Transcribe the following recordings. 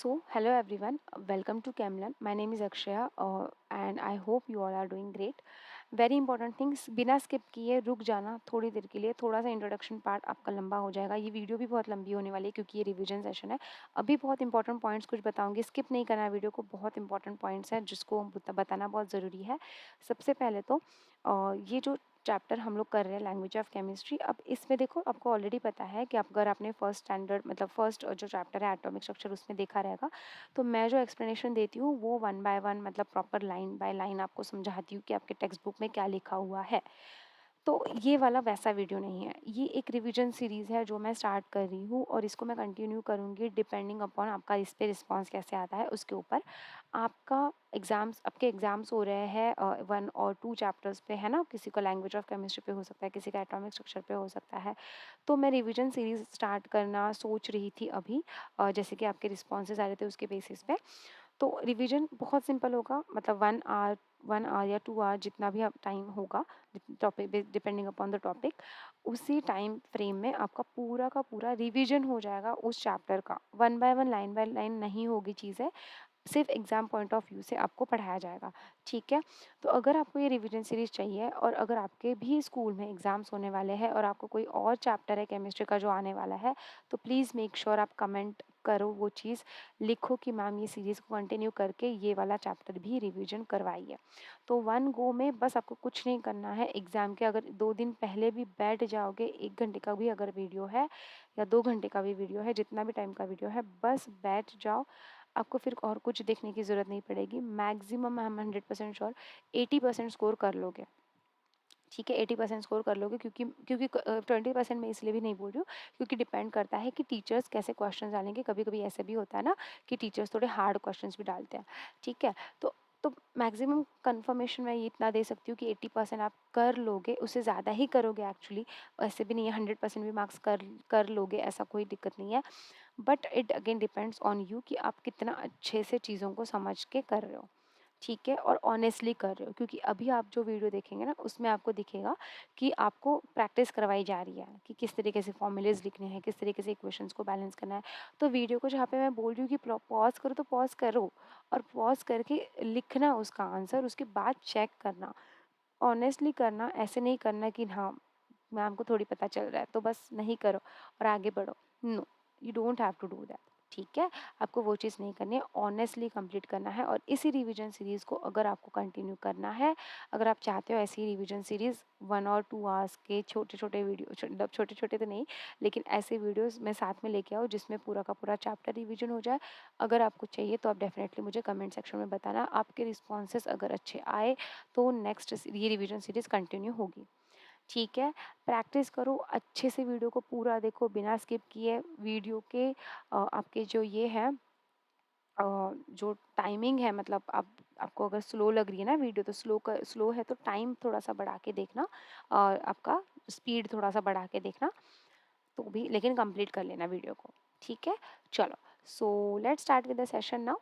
Hello everyone, welcome to Camlan. My name is Akshaya and I hope you all are doing great. Very important things बिना skip किए रुक जाना थोड़ी देर के लिए, थोड़ा सा इंट्रोडक्शन पार्ट आपका लंबा हो जाएगा। ये वीडियो भी बहुत लंबी होने वाली है क्योंकि ये रिवीजन सेशन है। अभी बहुत इंपॉर्टेंट पॉइंट्स कुछ बताऊंगी, स्किप नहीं करना है वीडियो को, बहुत इंपॉर्टेंट पॉइंट्स हैं जिसको बताना बहुत ज़रूरी है। सबसे पहले तो ये जो चैप्टर हम लोग कर रहे हैं लैंग्वेज ऑफ केमिस्ट्री, अब इसमें देखो आपको ऑलरेडी पता है कि अगर आपने फर्स्ट स्टैंडर्ड मतलब फर्स्ट जो चैप्टर है एटॉमिक स्ट्रक्चर उसमें देखा रहेगा, तो मैं जो एक्सप्लेनेशन देती हूँ वो वन बाय वन मतलब प्रॉपर लाइन बाय लाइन आपको समझाती हूँ कि आपके टेक्स्ट बुक में क्या लिखा हुआ है। तो ये वाला वैसा वीडियो नहीं है, ये एक रिवीजन सीरीज़ है जो मैं स्टार्ट कर रही हूँ और इसको मैं कंटिन्यू करूँगी डिपेंडिंग अपॉन आपका इस पे रिस्पॉन्स कैसे आता है उसके ऊपर। आपके एग्ज़ाम्स हो रहे हैं 1 और 2 चैप्टर्स पे, है ना? किसी को लैंग्वेज ऑफ केमिस्ट्री पे हो सकता है, किसी का एटॉमिक स्ट्रक्चर पे हो सकता है। तो मैं रिवीजन सीरीज़ स्टार्ट करना सोच रही थी अभी, जैसे कि आपके रिस्पॉन्सेज आ रहे थे उसके बेसिस पे। तो रिवीजन बहुत सिंपल होगा, मतलब 1 आवर या 2 आवर जितना भी आप टाइम होगा, topic depending upon the topic, उसी टाइम फ्रेम में आपका पूरा का पूरा रिवीजन हो जाएगा उस चैप्टर का। वन बाय लाइन नहीं होगी चीज़ें, सिर्फ एग्ज़ाम पॉइंट ऑफ व्यू से आपको पढ़ाया जाएगा। ठीक है? तो अगर आपको ये रिवीजन सीरीज़ चाहिए और अगर आपके भी स्कूल में एग्ज़ाम्स होने वाले हैं और आपको कोई और चैप्टर है केमिस्ट्री का जो आने वाला है, तो प्लीज़ मेक श्योर आप कमेंट करो, वो चीज़ लिखो कि मैम ये सीरीज़ को कंटिन्यू करके ये वाला चैप्टर भी रिवीजन करवाइए। तो वन गो में बस आपको कुछ नहीं करना है, एग्ज़ाम के अगर 2 दिन पहले भी बैठ जाओगे, 1 घंटे का भी अगर वीडियो है या 2 घंटे का भी वीडियो है, जितना भी टाइम का वीडियो है, बस बैठ जाओ। आपको फिर और कुछ देखने की ज़रूरत नहीं पड़ेगी। मैक्सिमम हम 100% श्योर 80% स्कोर कर लोगे। ठीक है, 80% स्कोर कर लोगे, क्योंकि क्योंकि 20% मैं इसलिए भी नहीं बोल रही हूँ क्योंकि डिपेंड करता है कि टीचर्स कैसे क्वेश्चन डालेंगे। कभी कभी ऐसे भी होता है ना कि टीचर्स थोड़े हार्ड क्वेश्चंस भी डालते हैं। ठीक है, तो मैक्सिमम कंफर्मेशन मैं ये इतना दे सकती हूँ कि 80% आप कर लोगे, उससे ज़्यादा ही करोगे एक्चुअली। ऐसे भी नहीं है 100% भी मार्क्स कर कर लोगे, ऐसा कोई दिक्कत नहीं है। But it again depends on you कि आप कितना अच्छे से चीज़ों को समझ के कर रहे हो। ठीक है, और ऑनेस्टली कर रहे हो, क्योंकि अभी आप जो वीडियो देखेंगे ना उसमें आपको दिखेगा कि आपको प्रैक्टिस करवाई जा रही है कि किस तरीके से फॉर्मूलेज लिखने हैं, किस तरीके से इक्वेशंस को बैलेंस करना है। तो वीडियो को जहाँ पे मैं बोल रही हूँ कि पॉज करो, तो पॉज करो और पॉज करके लिखना उसका आंसर, उसके बाद चेक करना, ऑनेस्टली करना। ऐसे नहीं करना कि हाँ मैम को थोड़ी पता चल रहा है तो बस नहीं करो और आगे बढ़ो। No, you don't have to do that. ठीक है, आपको वो चीज़ नहीं करनी है, ऑनेस्टली कंप्लीट करना है। और इसी रिवीजन सीरीज़ को अगर आपको कंटिन्यू करना है, अगर आप चाहते हो ऐसी रिवीजन सीरीज़ 1 और 2 आवर्स के छोटे छोटे वीडियो, मतलब छोटे छोटे तो नहीं, लेकिन ऐसे वीडियोस मैं साथ में लेके आओ जिसमें पूरा का पूरा चैप्टर रिवीजन हो जाए। अगर आपको चाहिए तो आप डेफिनेटली मुझे कमेंट सेक्शन में बताना। आपके रिस्पॉन्सेस अगर अच्छे आए तो नेक्स्ट ये रिवीजन सीरीज़ कंटिन्यू होगी। ठीक है, प्रैक्टिस करो अच्छे से, वीडियो को पूरा देखो बिना स्किप किए। वीडियो के आपके जो ये है जो टाइमिंग है, मतलब आप आपको अगर स्लो लग रही है ना वीडियो, तो स्लो है तो टाइम थोड़ा सा बढ़ा के देखना और आपका स्पीड थोड़ा सा बढ़ा के देखना, तो भी लेकिन कंप्लीट कर लेना वीडियो को। ठीक है, चलो, so let's start with the session now.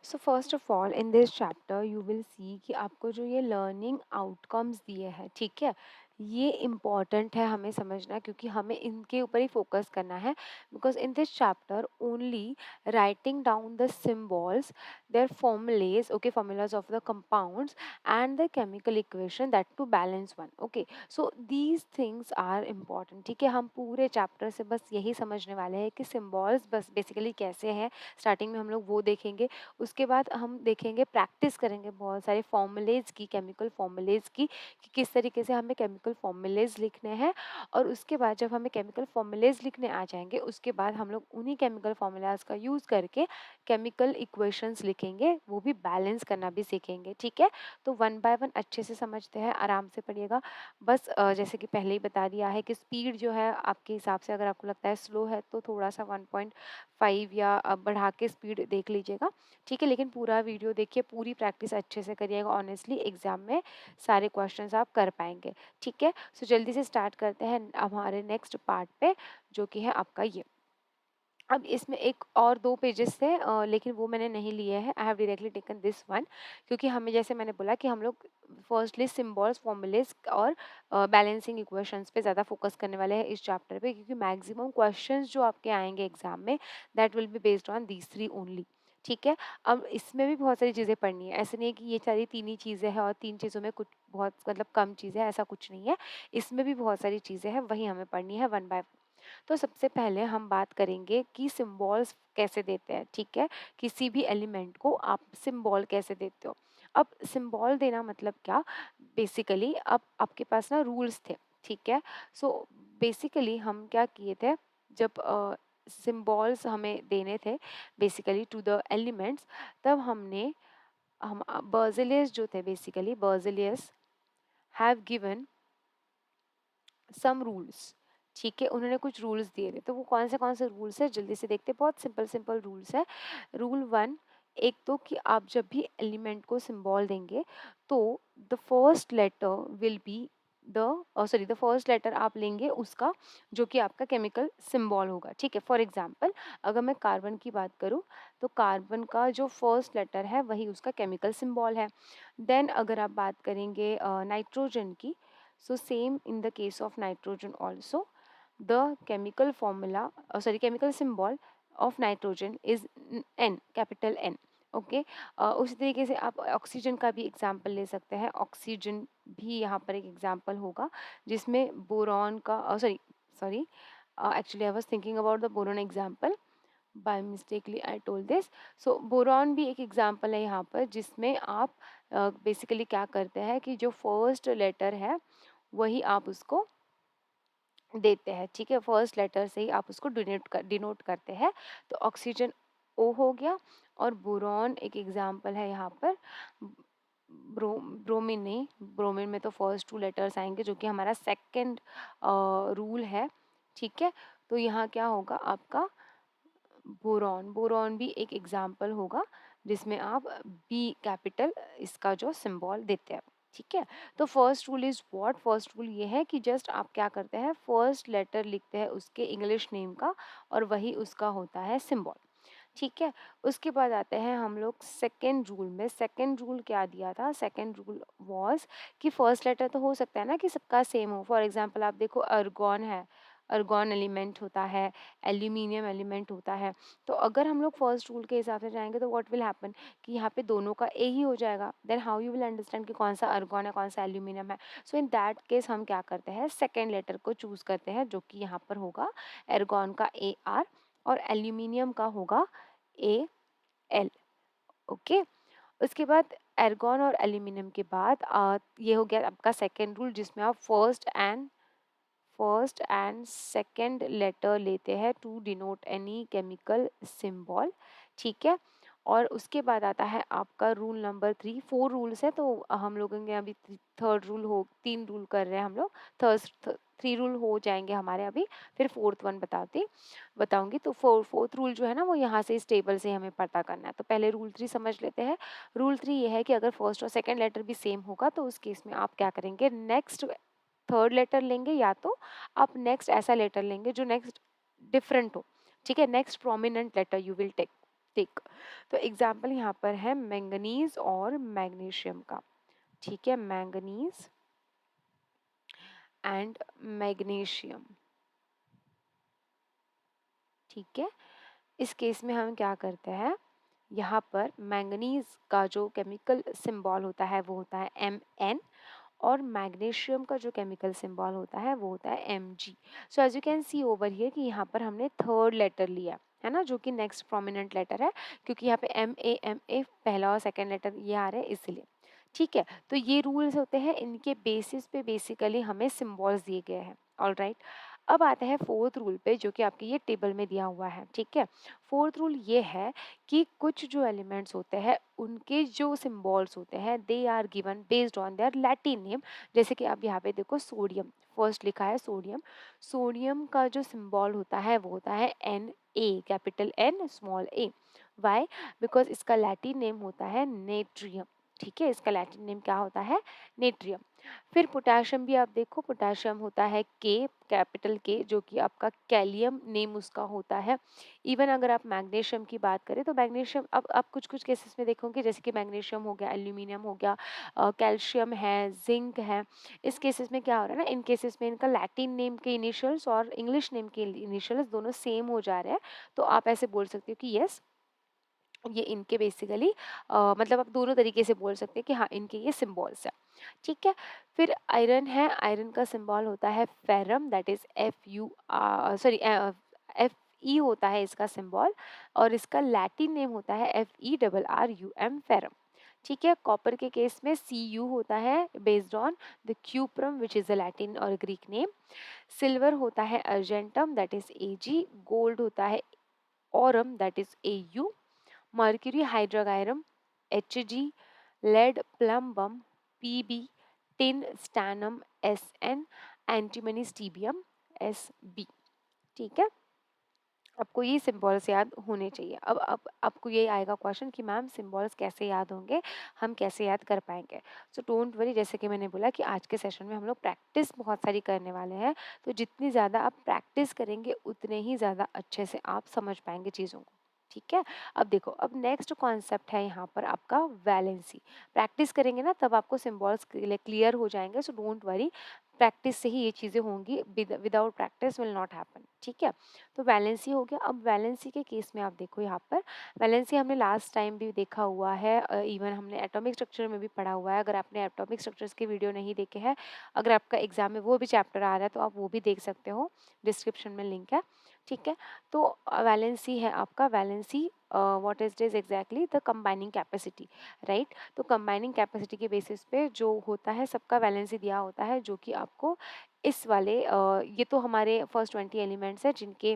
So first of all in this chapter you will see कि आपको जो ये लर्निंग आउटकम्स दिए हैं, ठीक है, ये इम्पॉर्टेंट है हमें समझना, क्योंकि हमें इनके ऊपर ही फोकस करना है। Because in this chapter only writing down the symbols, their formulas, okay, formulas of the compounds and the chemical equation that to balance one, okay, so these things are important. ठीक है, हम पूरे chapter से बस यही समझने वाले हैं कि सिम्बॉल्स बस बेसिकली कैसे हैं। स्टार्टिंग में हम लोग वो देखेंगे, उसके बाद हम देखेंगे, प्रैक्टिस करेंगे बहुत सारे फॉर्मूलेज की, केमिकल फॉर्मूलेज की, कि किस तरीके से हमें केमिकल फॉर्मूलेज लिखने हैं। और उसके बाद जब हमें केमिकल फॉर्मूलेज लिखने आ जाएंगे, उसके बाद हम लोग उन्हीं केमिकल फॉर्मूलाज का यूज़ करके केमिकल इक्वेशंस लिखेंगे, वो भी बैलेंस करना भी सीखेंगे। ठीक है, तो वन बाय वन अच्छे से समझते हैं, आराम से पढ़िएगा। बस जैसे कि पहले ही बता दिया है कि स्पीड जो है आपके हिसाब से, अगर आपको लगता है स्लो है तो थोड़ा सा 1.5 या बढ़ा के स्पीड देख लीजिएगा। ठीक है, लेकिन पूरा वीडियो देखिए, पूरी प्रैक्टिस अच्छे से करिएगा, ऑनेस्टली एग्जाम में सारे क्वेश्चंस आप कर पाएंगे। ठीक है, सो जल्दी से स्टार्ट करते हैं हमारे नेक्स्ट पार्ट पे, जो कि है आपका ये। अब इसमें एक और 2 पेजेस थे, लेकिन वो मैंने नहीं लिए हैं, I have directly taken this one, क्योंकि हमें, जैसे मैंने बोला कि हम लोग फर्स्टली सिम्बॉल्स, फॉर्मूलेस और बैलेंसिंग इक्वेशंस पे ज़्यादा फोकस करने वाले हैं इस चैप्टर पे, क्योंकि मैक्सिमम क्वेश्चंस जो आपके आएंगे एग्जाम में that will be based on these three only. ठीक है, अब इसमें भी बहुत सारी चीज़ें पढ़नी है, ऐसे नहीं है कि ये सारी तीन ही चीज़ें हैं और तीन चीज़ों में कुछ बहुत मतलब कम चीज़ें हैं, ऐसा कुछ नहीं है। इसमें भी बहुत सारी चीज़ें हैं, वही हमें पढ़नी है वन बाय वन। तो सबसे पहले हम बात करेंगे कि सिम्बॉल्स कैसे देते हैं। ठीक है, किसी भी एलिमेंट को आप सिम्बॉल कैसे देते हो। अब सिम्बॉल देना मतलब क्या, बेसिकली अब आपके पास ना रूल्स थे। ठीक है, सो बेसिकली हम क्या किए थे, जब सिम्बॉल्स हमें देने थे बेसिकली टू द एलिमेंट्स, तब हम बर्ज़ेलियस जो थे, basically Berzelius have given some rules. ठीक है, उन्होंने कुछ रूल्स दिए थे, तो वो कौन से रूल्स है जल्दी से देखते हैं। बहुत सिंपल सिंपल रूल्स है। रूल वन, एक तो कि आप जब भी एलिमेंट को सिंबल देंगे तो the first letter will be the first letter आप लेंगे उसका जो कि आपका केमिकल सिंबल होगा। ठीक है, फॉर एग्जांपल अगर मैं कार्बन की बात करूं तो कार्बन का जो फर्स्ट लेटर है वही उसका केमिकल सिंबल है। देन अगर आप बात करेंगे नाइट्रोजन की, so same in the case of nitrogen also, the chemical formula chemical symbol of nitrogen is N, capital N. Okay, उसी तरीके से आप ऑक्सीजन का भी एग्जाम्पल ले सकते हैं। ऑक्सीजन भी यहाँ पर एक एग्जाम्पल होगा जिसमें बोरॉन का sorry sorry actually I was thinking about the boron example, by mistakely I told this. So boron भी एक एग्जाम्पल है यहाँ पर जिसमें आप बेसिकली क्या करते हैं कि जो फर्स्ट लेटर है वही आप उसको देते हैं। ठीक है, फर्स्ट लेटर से ही आप उसको डिनोट करते हैं। तो ऑक्सीजन ओ हो गया, और बोरॉन एक एग्जाम्पल है यहाँ पर। ब्रोमीन नहीं, ब्रोमीन में तो फर्स्ट टू लेटर्स आएंगे जो कि हमारा सेकंड रूल है। ठीक है, तो यहाँ क्या होगा आपका बोरॉन, बोरॉन भी एक एग्जाम्पल होगा जिसमें आप बी कैपिटल इसका जो सिंबल देते हैं। ठीक है, तो first rule is what, first rule ये है कि जस्ट आप क्या करते हैं, फर्स्ट लेटर लिखते हैं उसके इंग्लिश नेम का और वही उसका होता है सिंबल। ठीक है, उसके बाद आते हैं हम लोग सेकेंड रूल में। सेकेंड रूल क्या दिया था, सेकेंड रूल वॉज कि फर्स्ट लेटर तो हो सकता है ना कि सबका सेम हो। फॉर एग्जाम्पल आप देखो अर्गॉन है, अर्गॉन एलिमेंट होता है, एल्यूमिनियम एलिमेंट होता है। तो अगर हम लोग फर्स्ट रूल के हिसाब से जाएंगे तो व्हाट विल हैपन कि यहाँ पे दोनों का ए ही हो जाएगा। Then how you will understand कि कौन सा अर्गॉन है कौन सा एल्यूमिनियम है। सो इन दैट केस हम क्या करते हैं, सेकेंड लेटर को चूज करते हैं जो कि यहाँ पर होगा एर्गॉन का ए आर और एल्यूमिनियम का होगा ए एल। ओके, उसके बाद एर्गॉन और एल्यूमिनियम के बाद ये हो गया आपका सेकेंड रूल जिसमें आप फर्स्ट एंड सेकेंड लेटर लेते हैं to denote any chemical symbol. ठीक है, और उसके बाद आता है आपका rule number three. Four rules है तो हम लोगों के अभी थर्ड रूल हो, तीन रूल कर रहे हैं हम लोग, थर्ड थ्री रूल हो जाएंगे हमारे अभी, फिर फोर्थ वन बताऊंगी। तो फोर्थ रूल जो है ना वो यहाँ से इस टेबल से हमें पता करना है। तो पहले रूल थ्री समझ लेते हैं। रूल थ्री ये है कि अगर फर्स्ट और सेकेंड लेटर भी सेम होगा तो उस केस में आप क्या करेंगे, नेक्स्ट थर्ड लेटर लेंगे या तो आप नेक्स्ट ऐसा लेटर लेंगे जो नेक्स्ट डिफरेंट हो। ठीक है, next prominent letter you will take take तो एग्जाम्पल यहाँ पर है मैंगनीज और मैग्नीशियम का। ठीक है, मैंगनीज एंड मैग्नीशियम। ठीक है, इस केस में हम क्या करते हैं, यहाँ पर मैंगनीज का जो केमिकल सिंबल होता है वो होता है Mn, और मैग्नीशियम का जो केमिकल सिंबल होता है वो होता है Mg। So as you can see over here कि यहाँ पर हमने थर्ड लेटर लिया है ना, जो कि नेक्स्ट प्रोमिनेंट लेटर है, क्योंकि यहाँ पे एम ए पहला और सेकेंड लेटर ये आ रहे हैं इसलिए। ठीक है, तो ये रूल्स होते हैं, इनके बेसिस पे बेसिकली हमें सिम्बॉल्स दिए गए हैं। ऑलराइट, अब आते हैं फोर्थ रूल पे जो कि आपके ये टेबल में दिया हुआ है। ठीक है, फोर्थ रूल ये है कि कुछ जो एलिमेंट्स होते हैं उनके जो सिम्बॉल्स होते हैं they are given based on their Latin name. जैसे कि आप यहाँ पे देखो सोडियम फर्स्ट लिखा है, सोडियम, सोडियम का जो सिम्बॉल होता है वो होता है N A, capital N small A. Why, because इसका लैटिन नेम होता है नेट्रियम। ठीक है, इसका लैटिन नेम क्या होता है, नेट्रियम। फिर पोटेशियम भी आप देखो, पोटेशियम होता है के, कैपिटल के, जो कि आपका कैलियम नेम उसका होता है। इवन अगर आप मैग्नीशियम की बात करें तो मैग्नीशियम, अब आप कुछ कुछ केसेस में देखोगे जैसे कि मैग्नीशियम हो गया, एल्यूमिनियम हो गया, कैल्शियम है, जिंक है। इस केसेस में क्या हो रहा है ना, इन केसेस में इनका लैटिन नेम के इनिशियल्स और इंग्लिश नेम के इनिशियल्स दोनों सेम हो जा रहे हैं। तो आप ऐसे बोल सकते हो कि यस, ये इनके बेसिकली मतलब आप दोनों तरीके से बोल सकते हैं कि हाँ, इनके ये सिंबल्स है। ठीक है। फिर आयरन है, आयरन का सिंबल होता है फेरम, दैट इज Fe होता है इसका सिंबल, और इसका लैटिन नेम होता है Ferrum, फेरम। ठीक है। कॉपर के केस में Cu होता है based on the cuprum which is the Latin और ग्रीक नेम। सिल्वर होता है argentum, that is Ag। Gold होता है aurum, that is Au। Mercury hydrargyrum Hg। Lead plumbum Pb। Tin stannum Sn। Antimony stibium Sb। ठीक है। आपको ये symbols याद होने चाहिए। अब आपको ये आएगा क्वेश्चन कि मैम सिंबल्स कैसे याद होंगे, हम कैसे याद कर पाएंगे। सो डोंट वरी, जैसे कि मैंने बोला कि आज के सेशन में हम लोग प्रैक्टिस बहुत सारी करने वाले हैं। तो जितनी ज़्यादा आप प्रैक्टिस करेंगे उतने ही ज़्यादा अच्छे से आप समझ पाएंगे चीज़ों को। ठीक है। अब देखो, अब नेक्स्ट कॉन्सेप्ट है यहाँ पर आपका वैलेंसी। प्रैक्टिस करेंगे ना तब आपको सिंबल्स क्लियर हो जाएंगे। सो डोंट वरी, प्रैक्टिस से ही ये चीज़ें होंगी, without practice will not happen. ठीक है। तो वैलेंसी हो गया। अब वैलेंसी के केस में आप देखो यहाँ पर, वैलेंसी हमने लास्ट टाइम भी देखा हुआ है, इवन हमने एटॉमिक स्ट्रक्चर में भी पढ़ा हुआ है। अगर आपने एटॉमिक स्ट्रक्चर्स के वीडियो नहीं देखे हैं, अगर आपका एग्जाम में वो भी चैप्टर आ रहा है तो आप वो भी देख सकते हो, डिस्क्रिप्शन में लिंक है। ठीक है। तो वैलेंसी है आपका, valency what is exactly the combining capacity, right. तो कंबाइनिंग कैपेसिटी के बेसिस पे जो होता है सबका वैलेंसी दिया होता है, जो कि आपको इस वाले ये तो हमारे फर्स्ट 20 एलिमेंट्स है जिनके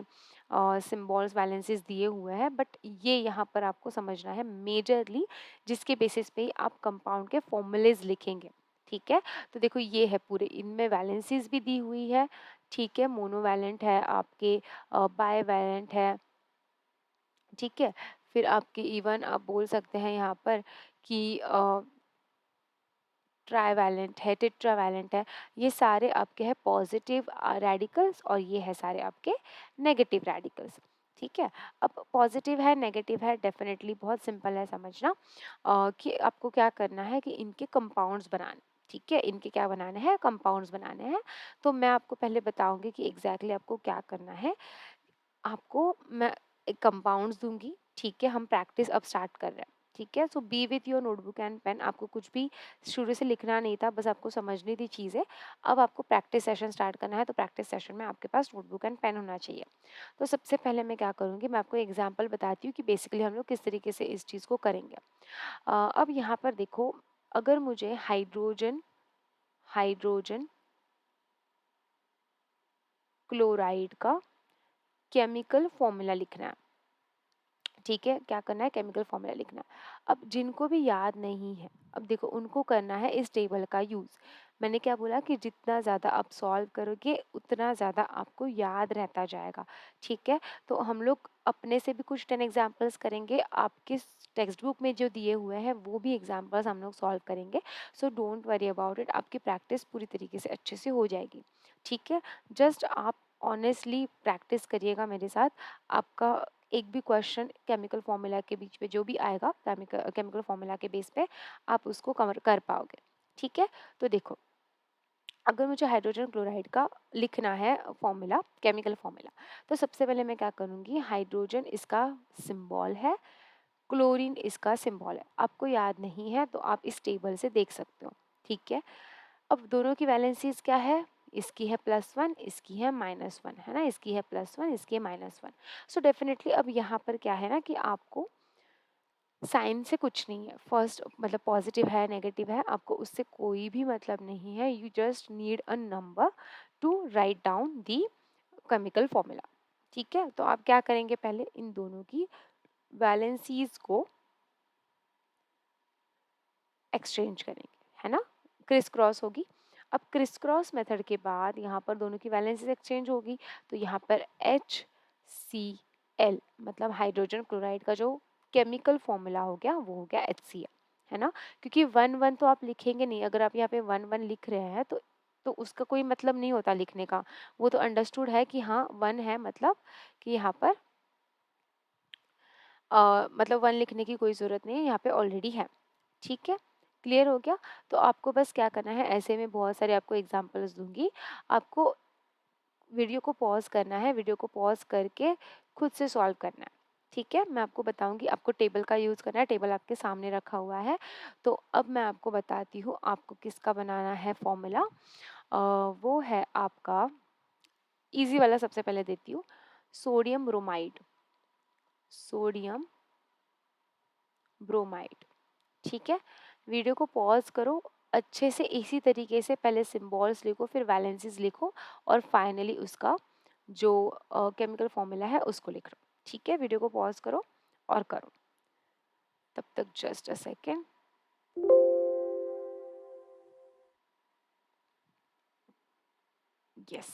सिम्बॉल्स वैलेंसीज दिए हुए हैं, बट ये यहाँ पर आपको समझना है मेजरली, जिसके बेसिस पे ही आप कंपाउंड के फॉर्मूलेज लिखेंगे। ठीक है। तो देखो ये है पूरे, इनमें वैलेंसीज भी दी हुई है। ठीक है। मोनोवैलेंट है आपके, बाईवैलेंट है। ठीक है। फिर आपके इवन आप बोल सकते हैं यहाँ पर कि ट्राइवैलेंट है, टेट्रावैलेंट है। ये सारे आपके हैं पॉजिटिव रेडिकल्स और ये है सारे आपके नेगेटिव रेडिकल्स। ठीक है। अब पॉजिटिव है, नेगेटिव है, डेफिनेटली बहुत सिंपल है समझना, कि आपको क्या करना है कि इनके कंपाउंड्स बनाने। ठीक है। इनके क्या बनाने हैं, कंपाउंड्स बनाने हैं। तो मैं आपको पहले बताऊंगी कि एग्जैक्टली आपको क्या करना है। आपको मैं एक कंपाउंड्स दूंगी। ठीक है। हम प्रैक्टिस अब स्टार्ट कर रहे हैं। ठीक है। So be with your notebook and pen. आपको कुछ भी शुरू से लिखना नहीं था, बस आपको समझनी थी चीज़ें। अब आपको प्रैक्टिस सेशन स्टार्ट करना है, तो प्रैक्टिस सेशन में आपके पास नोटबुक एंड पेन होना चाहिए। तो सबसे पहले मैं क्या करूँगी, मैं आपको एग्जाम्पल बताती हूँ कि बेसिकली हम लोग किस तरीके से इस चीज़ को करेंगे। अब यहाँ पर देखो, अगर मुझे हाइड्रोजन हाइड्रोजन क्लोराइड का केमिकल फॉर्मूला लिखना है। ठीक है। क्या करना है, केमिकल फॉर्मूला लिखना है। अब जिनको भी याद नहीं है, अब देखो उनको करना है इस टेबल का यूज़। मैंने क्या बोला कि जितना ज़्यादा आप सॉल्व करोगे उतना ज़्यादा आपको याद रहता जाएगा। ठीक है। तो हम लोग अपने से भी कुछ 10 एग्जाम्पल्स करेंगे, आपके टेक्स्ट बुक में जो दिए हुए हैं वो भी एग्जाम्पल्स हम लोग सॉल्व करेंगे। So don't worry about it, आपकी प्रैक्टिस पूरी तरीके से अच्छे से हो जाएगी। ठीक है। जस्ट आप ऑनेस्टली प्रैक्टिस करिएगा मेरे साथ। आपका एक भी क्वेश्चन केमिकल फॉर्मूला के बीच में जो भी आएगा, केमिकल फॉर्मूला के बेस पे आप उसको कवर कर पाओगे। ठीक है। तो देखो, अगर मुझे हाइड्रोजन क्लोराइड का लिखना है फॉर्मूला, केमिकल फॉर्मूला, तो सबसे पहले मैं क्या करूँगी, हाइड्रोजन इसका सिंबल है, क्लोरीन इसका सिंबल है। आपको याद नहीं है तो आप इस टेबल से देख सकते हो। ठीक है। अब दोनों की वैलेंसीज क्या है, इसकी है +1, इसकी है -1, है ना, इसकी है +1, इसकी है -1। सो डेफिनेटली अब यहाँ पर क्या है ना कि आपको साइन से कुछ नहीं है, फर्स्ट मतलब पॉजिटिव है नेगेटिव है, आपको उससे कोई भी मतलब नहीं है। You just need a number two write down the chemical formula. ठीक है। तो आप क्या करेंगे, पहले इन दोनों की वैलेंसीज को एक्सचेंज करेंगे, है ना, क्रिस क्रॉस होगी। अब क्रिस क्रॉस मेथड के बाद यहाँ पर दोनों की वैलेंसीज एक्सचेंज होगी, तो यहाँ पर HCl मतलब हाइड्रोजन क्लोराइड का जो केमिकल फॉर्मूला हो गया वो हो गया HCl, है ना, क्योंकि 1 1 तो आप लिखेंगे नहीं। अगर आप यहाँ पे 1 1 लिख रहे हैं तो उसका कोई मतलब नहीं होता लिखने का। वो तो अंडरस्टूड है कि हाँ 1 है, मतलब कि यहाँ पर मतलब 1 लिखने की कोई ज़रूरत नहीं है, यहाँ पे ऑलरेडी है। ठीक है, क्लियर हो गया? तो आपको बस क्या करना है, ऐसे में बहुत सारे आपको एग्जांपल्स दूँगी। आपको वीडियो को पॉज़ करना है, वीडियो को पॉज़ करके खुद से सॉल्व करना है। ठीक है? मैं आपको बताऊँगी, आपको टेबल का यूज़ करना है, टेबल आपके सामने रखा हुआ है। तो अब मैं आपको बताती हूँ आपको किसका बनाना है फ़ॉर्मूला। वो है आपका, ईज़ी वाला सबसे पहले देती हूँ, सोडियम ब्रोमाइड, सोडियम ब्रोमाइड। ठीक है? वीडियो को पॉज़ करो, अच्छे से इसी तरीके से पहले सिम्बॉल्स लिखो, फिर वैलेंसीज़ लिखो और फाइनली उसका जो केमिकल फ़ॉर्मूला है उसको लिख लो। ठीक है? वीडियो को पॉज़ करो और करो। तब तक just a second. Yes.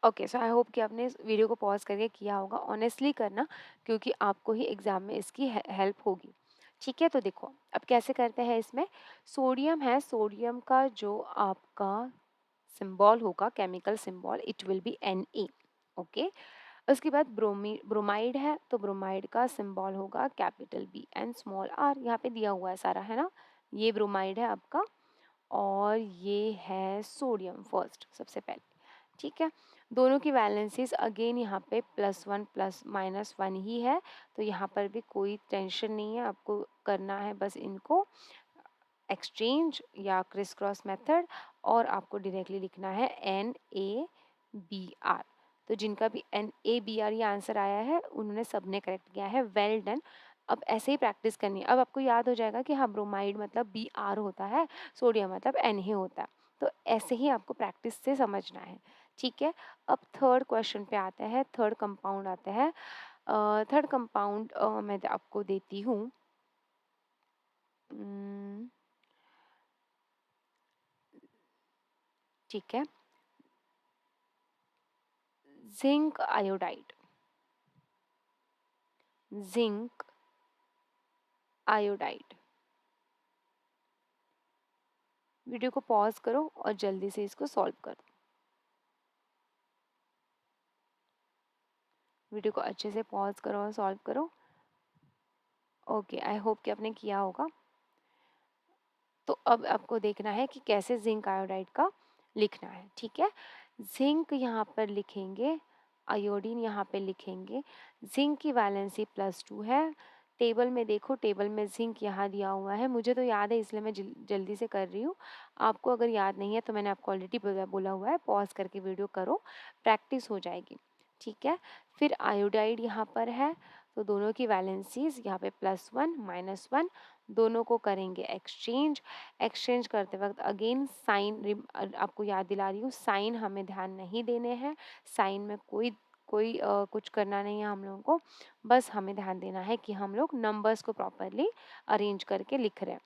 Okay, so I hope कि आपने इस वीडियो को पॉज़ करके किया होगा। ऑनेस्टली करना, क्योंकि आपको ही एग्ज़ाम में इसकी हेल्प होगी। ठीक है? तो देखो, अब कैसे करते हैं इसमें। सोडियम है, सोडियम का जो आपका सिंबल होगा, chemical symbol, it will be Na। Okay. उसके बाद ब्रोमाइड है, तो ब्रोमाइड का सिंबल होगा capital B and small R. यहाँ पे दिया हुआ है सारा, है ना। ये ब्रोमाइड है आपका और ये है सोडियम फर्स्ट, सबसे पहले। ठीक है, दोनों की वैलेंसीज अगेन यहाँ पे +1 प्लस -1 ही है, तो यहाँ पर भी कोई टेंशन नहीं है। आपको करना है बस इनको एक्सचेंज या क्रिस क्रॉस मेथड, और आपको डायरेक्टली लिखना है NaBr। तो जिनका भी NaBr ये आंसर आया है उन्होंने सबने करेक्ट किया है, वेल डन। अब ऐसे ही प्रैक्टिस करनी है। अब आपको याद हो जाएगा कि हाँ, ब्रोमाइड मतलब Br होता है, सोडियम मतलब Na होता है। तो ऐसे ही आपको प्रैक्टिस से समझना है। ठीक है, अब थर्ड क्वेश्चन पे आते हैं, थर्ड कंपाउंड आते हैं। थर्ड कंपाउंड मैं आपको देती हूँ, ठीक है, zinc iodide, zinc iodide. Video को पॉज करो और जल्दी से इसको सॉल्व करो। वीडियो को अच्छे से पॉज करो और सॉल्व करो। ओके, आई होप कि आपने किया होगा। तो अब आपको देखना है कि कैसे जिंक आयोडाइड का लिखना है। ठीक है, जिंक यहाँ पर लिखेंगे, आयोडीन यहाँ पे लिखेंगे। जिंक की वैलेंसी +2 है। टेबल में देखो, टेबल में जिंक यहाँ दिया हुआ है। मुझे तो याद है इसलिए मैं जल्दी से कर रही हूँ। आपको अगर याद नहीं है तो मैंने आपको ऑलरेडी बोला हुआ है, पॉज करके वीडियो करो, प्रैक्टिस हो जाएगी। ठीक है, फिर आयोडाइड यहाँ पर है, तो दोनों की वैलेंसीज यहाँ पे +1 -1, दोनों को करेंगे एक्सचेंज। एक्सचेंज करते वक्त अगेन साइन, आपको याद दिला रही हूँ, साइन हमें ध्यान नहीं देने हैं। साइन में कोई कोई कुछ करना नहीं है हम लोगों को। बस हमें ध्यान देना है कि हम लोग नंबर्स को प्रॉपरली अरेंज करके लिख रहे हैं।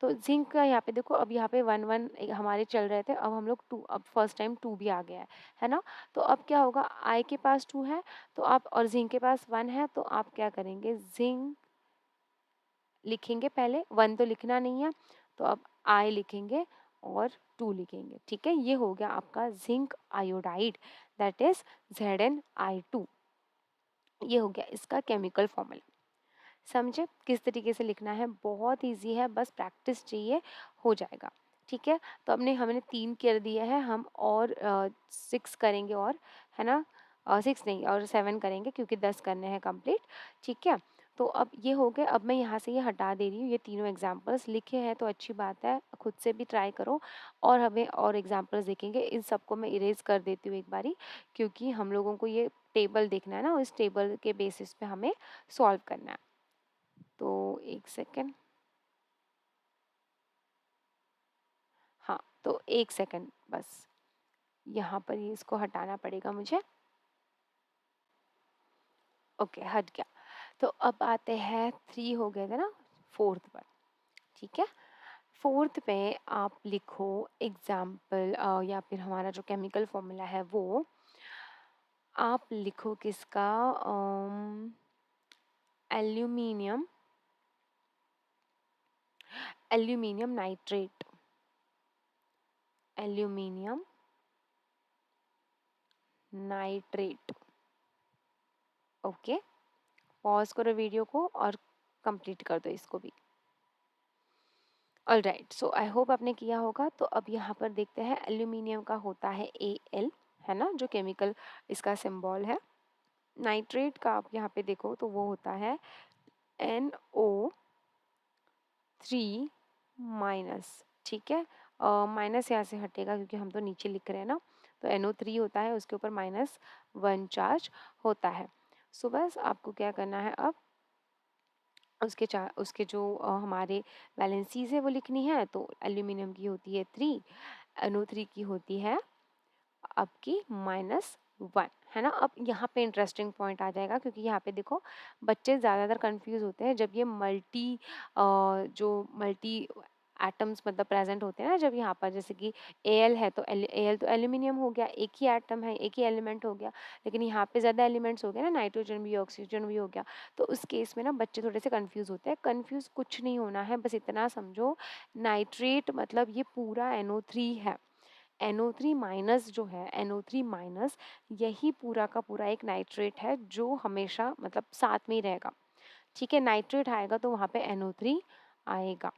तो जिंक का यहाँ पे देखो, अब यहाँ पे 1 1 हमारे चल रहे थे, अब हम लोग 2, अब फर्स्ट टाइम 2 भी आ गया है ना। तो अब क्या होगा, आई के पास 2 है तो आप, और जिंक के पास 1 है, तो आप क्या करेंगे, जिंक लिखेंगे पहले, 1 तो लिखना नहीं है, तो अब आई लिखेंगे और 2 लिखेंगे। ठीक है, ये हो गया आपका zinc iodide, that is ZnI2। ये हो गया इसका केमिकल फॉर्मूला। समझे किस तरीके से लिखना है, बहुत इजी है, बस प्रैक्टिस चाहिए, हो जाएगा। ठीक है, तो हमने 3 कर दिए हैं, हम और 6 करेंगे और, है ना। 6 नहीं, और 7 करेंगे क्योंकि 10 करने हैं कंप्लीट। ठीक है, तो अब ये हो गए। अब मैं यहाँ से ये हटा दे रही हूँ, ये तीनों एग्जाम्पल्स लिखे हैं तो अच्छी बात है, खुद से भी ट्राई करो। और हमें और एग्जाम्पल्स देखेंगे, इन सबको मैं इरेज कर देती हूँ एक बारी, क्योंकि हम लोगों को ये टेबल देखना है ना, इस टेबल के बेसिस पे हमें सॉल्व करना है। तो एक सेकेंड, हाँ, तो एक सेकेंड बस, यहाँ पर ही इसको हटाना पड़ेगा मुझे। ओके, हट गया। तो अब आते हैं, 3 हो गए थे ना, फोर्थ पर। ठीक है, फोर्थ पे आप लिखो एग्जाम्पल, या फिर हमारा जो केमिकल फॉर्मूला है वो आप लिखो किसका, aluminium aluminium nitrate, aluminium nitrate. Okay, pause करो वीडियो को और कंप्लीट कर दो इसको भी। All right, so I hope आपने किया होगा। तो अब यहाँ पर देखते हैं, एल्यूमिनियम का होता है Al, है ना, जो केमिकल इसका सिंबल है। नाइट्रेट का आप यहाँ पे देखो तो वो होता है NO3 माइनस। ठीक है, माइनस यहाँ से हटेगा क्योंकि हम तो नीचे लिख रहे हैं ना। तो NO3 होता है, उसके ऊपर -1 चार्ज होता है। सो बस आपको क्या करना है, अब उसके जो हमारे वैलेंसीज है वो लिखनी है। तो एल्यूमिनियम की होती है 3, NO3 की होती है आपकी -1, है ना। अब यहाँ पे इंटरेस्टिंग पॉइंट आ जाएगा, क्योंकि यहाँ पे देखो बच्चे ज़्यादातर कंफ्यूज होते हैं जब ये मल्टी एटम्स मतलब प्रेजेंट होते हैं ना। जब यहाँ पर जैसे कि Al है तो Al तो एल्यूमिनियम हो गया, एक ही एटम है, एक ही एलिमेंट हो गया। लेकिन यहाँ पे ज़्यादा एलिमेंट्स हो गए ना, नाइट्रोजन भी, ऑक्सीजन भी हो गया। तो उस केस में ना बच्चे थोड़े से कंफ्यूज होते हैं। कंफ्यूज कुछ नहीं होना है, बस इतना समझो, नाइट्रेट मतलब ये पूरा NO3 है। NO3 माइनस जो है, NO3 माइनस, यही पूरा का पूरा एक नाइट्रेट है जो हमेशा मतलब साथ में ही रहेगा। ठीक है, नाइट्रेट आएगा तो वहाँ पे NO3 आएगा।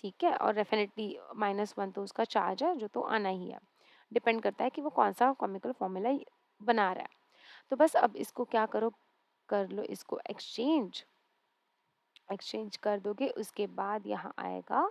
ठीक है, और डेफिनेटली -1 तो उसका चार्ज है जो तो आना ही है। डिपेंड करता है कि वो कौन सा केमिकल फॉर्मूला बना रहा है। तो बस अब इसको क्या करो, कर लो इसको एक्सचेंज। एक्सचेंज कर दोगे उसके बाद यहाँ आएगा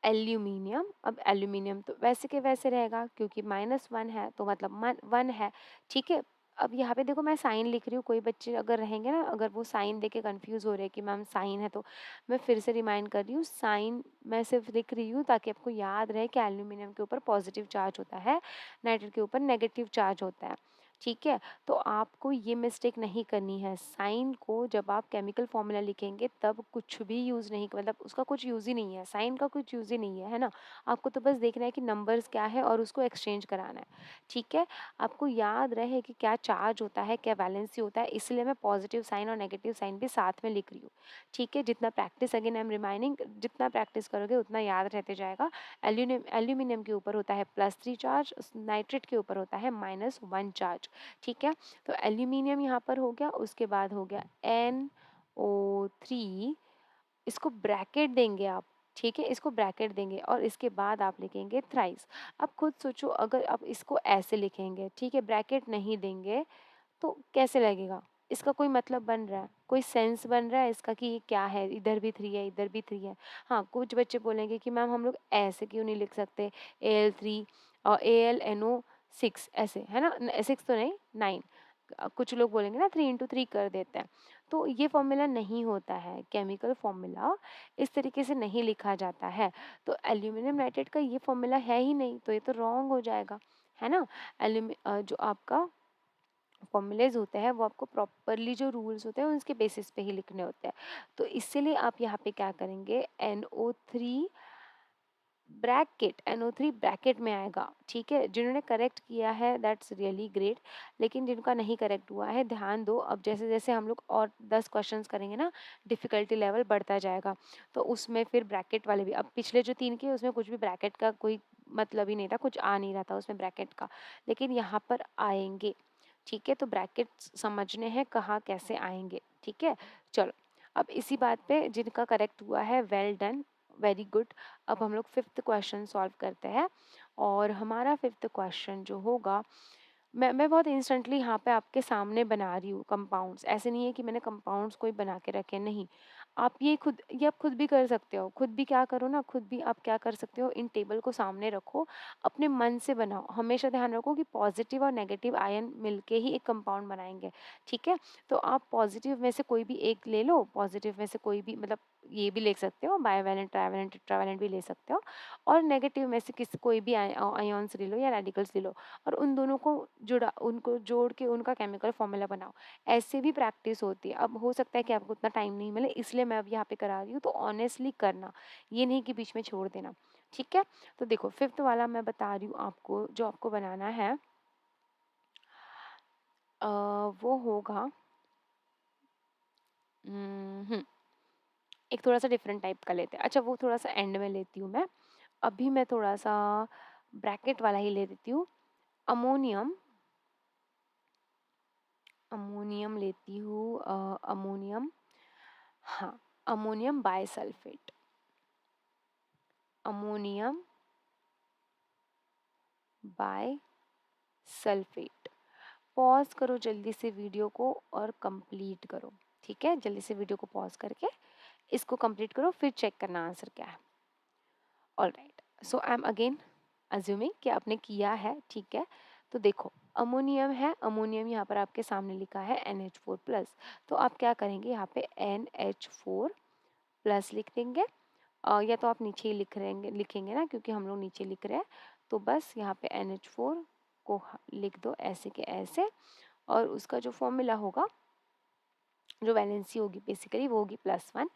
एल्यूमिनियम। अब एल्यूमिनियम तो वैसे के वैसे रहेगा क्योंकि -1 है तो मतलब 1 है। ठीक है, अब यहाँ पे देखो मैं साइन लिख रही हूँ। कोई बच्चे अगर रहेंगे ना, अगर वो साइन देके कंफ्यूज हो रहे हैं कि मैम साइन है, तो मैं फिर से रिमाइंड कर रही हूँ, साइन मैं सिर्फ लिख रही हूँ ताकि आपको याद रहे कि एल्यूमिनियम के ऊपर पॉजिटिव चार्ज होता है, नाइट्रेट के ऊपर नेगेटिव चार्ज होता है। ठीक है, तो आपको ये मिस्टेक नहीं करनी है। साइन को जब आप केमिकल फॉर्मूला लिखेंगे तब कुछ भी यूज़ नहीं, मतलब उसका कुछ यूज़ ही नहीं है, साइन का कुछ यूज़ ही नहीं है, है ना। आपको तो बस देखना है कि नंबर्स क्या है और उसको एक्सचेंज कराना है। ठीक है, आपको याद रहे कि क्या चार्ज होता है, क्या वैलेंसी होता है, इसलिए मैं पॉजिटिव साइन और नेगेटिव साइन भी साथ में लिख रही हूँ। ठीक है, जितना practice, again I am reminding, जितना प्रैक्टिस करोगे उतना याद रहते जाएगा। एल्यूमिनियम के ऊपर होता है +3 चार्ज, नाइट्रेट के ऊपर होता है -1 चार्ज। ठीक है, तो एल्यूमिनियम यहाँ पर हो गया, उसके बाद हो गया NO3, इसको ब्रैकेट देंगे आप। ठीक है, इसको ब्रैकेट देंगे और इसके बाद आप लिखेंगे थ्राइस। अब खुद सोचो, अगर आप इसको ऐसे लिखेंगे, ठीक है, ब्रैकेट नहीं देंगे तो कैसे लगेगा? इसका कोई मतलब बन रहा है, कोई सेंस बन रहा है इसका कि ये क्या है, इधर भी 3 है, इधर भी 3 है। हाँ, कुछ बच्चे बोलेंगे कि मैम हम लोग ऐसे क्यों नहीं लिख सकते, Al3 और AlNO6 ऐसे, है ना, 6 तो नहीं 9। कुछ लोग बोलेंगे ना 3 × 3 कर देते हैं। तो ये फॉर्मूला नहीं होता है, केमिकल फॉर्मूला इस तरीके से नहीं लिखा जाता है। तो एल्यूमिनियम नाइट्रेट का ये फॉर्मूला है ही नहीं, तो ये तो रॉन्ग हो जाएगा, है ना। जो आपका फॉर्मूलेज होते हैं वो आपको प्रॉपरली, जो रूल्स होते हैं उसके बेसिस पे ही लिखने होते हैं। तो इसीलिए आप यहाँ पे क्या करेंगे, NO3 ब्रैकेट, NO3 ब्रैकेट में आएगा। ठीक है, जिन्होंने करेक्ट किया है दैट्स रियली ग्रेट, लेकिन जिनका नहीं करेक्ट हुआ है ध्यान दो। अब जैसे जैसे हम लोग और 10 क्वेश्चंस करेंगे ना, डिफ़िकल्टी लेवल बढ़ता जाएगा। तो उसमें फिर ब्रैकेट वाले भी, अब पिछले जो 3 किए उसमें कुछ भी ब्रैकेट का कोई मतलब ही नहीं था, कुछ आ नहीं रहा था उसमें ब्रैकेट का, लेकिन यहाँ पर आएंगे। ठीक है, तो ब्रैकेट्स समझने हैं कहाँ कैसे आएंगे। ठीक है, चलो अब इसी बात पे जिनका करेक्ट हुआ है, वेल डन, वेरी गुड। अब हम लोग 5th क्वेश्चन सॉल्व करते हैं, और हमारा 5th क्वेश्चन जो होगा, मैं बहुत इंस्टेंटली यहाँ पे आपके सामने बना रही हूँ कंपाउंड्स। ऐसे नहीं है कि मैंने कंपाउंड्स कोई बना के रखे, नहीं। आप ये आप खुद भी कर सकते हो। खुद भी क्या करो ना, खुद भी आप क्या कर सकते हो, इन टेबल को सामने रखो, अपने मन से बनाओ। हमेशा ध्यान रखो कि पॉजिटिव और नेगेटिव आयन मिलके ही एक कंपाउंड बनाएंगे। ठीक है, तो आप पॉजिटिव में से कोई भी एक ले लो, पॉजिटिव में से कोई भी, मतलब ये भी ले सकते हो, बायोवैलेंट, ट्राइवैलेंट, टेट्रावैलेंट भी ले सकते हो, और नेगेटिव में से किसी कोई भी आयन्स ले लो या रेडिकल्स ले लो, और उन दोनों को उनको जोड़ के उनका केमिकल फॉर्मूला बनाओ। ऐसे भी प्रैक्टिस होती है। अब हो सकता है कि आपको उतना टाइम नहीं मिले, इसलिए मैं अब यहाँ पे करा रही हूँ, तो ऑनेस्टली करना, ये नहीं कि बीच में छोड़ देना। ठीक है, तो देखो 5th वाला मैं बता रही हूँ आपको, जो आपको बनाना है वो होगा एक थोड़ा सा डिफरेंट टाइप का लेते हैं। अच्छा, वो थोड़ा सा एंड में लेती हूँ मैं। अभी मैं थोड़ा सा ब्रैकेट वाला ही ले लेती हूँ। अमोनियम, अमोनियम लेती हूँ। अमोनियम, हाँ, ammonium bisulphate, ammonium bisulphate. Pause करो जल्दी से वीडियो को और कंप्लीट करो। ठीक है, जल्दी से वीडियो को पॉज करके इसको कंप्लीट करो, फिर चेक करना आंसर क्या है। All right, so I am again assuming कि आपने किया है। ठीक है, तो देखो अमोनियम है, अमोनियम यहाँ पर आपके सामने लिखा है NH4 प्लस। तो आप क्या करेंगे, यहाँ पे NH4 प्लस लिख देंगे। या तो आप नीचे ही लिखेंगे ना, क्योंकि हम लोग नीचे लिख रहे हैं। तो बस यहाँ पे NH4 को लिख दो ऐसे के ऐसे, और उसका जो फॉर्मूला होगा, जो वैलेंसी होगी बेसिकली, वो होगी +1।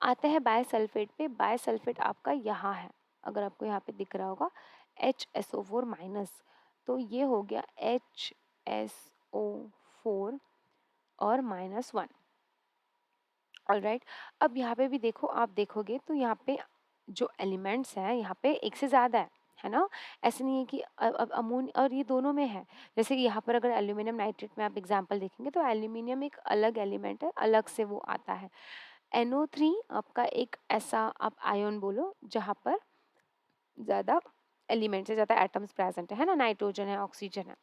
आते हैं बायसल्फेट पे। बायसल्फेट आपका यहाँ है, अगर आपको यहाँ पे दिख रहा होगा HSO4 माइनस, तो ये हो गया HSO4 और -1। ऑलराइट, अब यहाँ पे भी देखो, आप देखोगे तो यहाँ पे जो एलिमेंट्स हैं यहाँ पे एक से ज़्यादा है ना। ऐसे नहीं है कि अब अमोन और ये दोनों में है। जैसे कि यहाँ पर अगर एल्यूमिनियम नाइट्रेट में आप एग्जांपल देखेंगे तो एल्यूमिनियम एक अलग एलिमेंट है, अलग से वो आता है। NO3 आपका एक ऐसा आप आयन बोलो जहाँ पर ज़्यादा एलिमेंट्स है, ज़्यादा एटम्स प्रेजेंट है ना, नाइट्रोजन है, ऑक्सीजन है।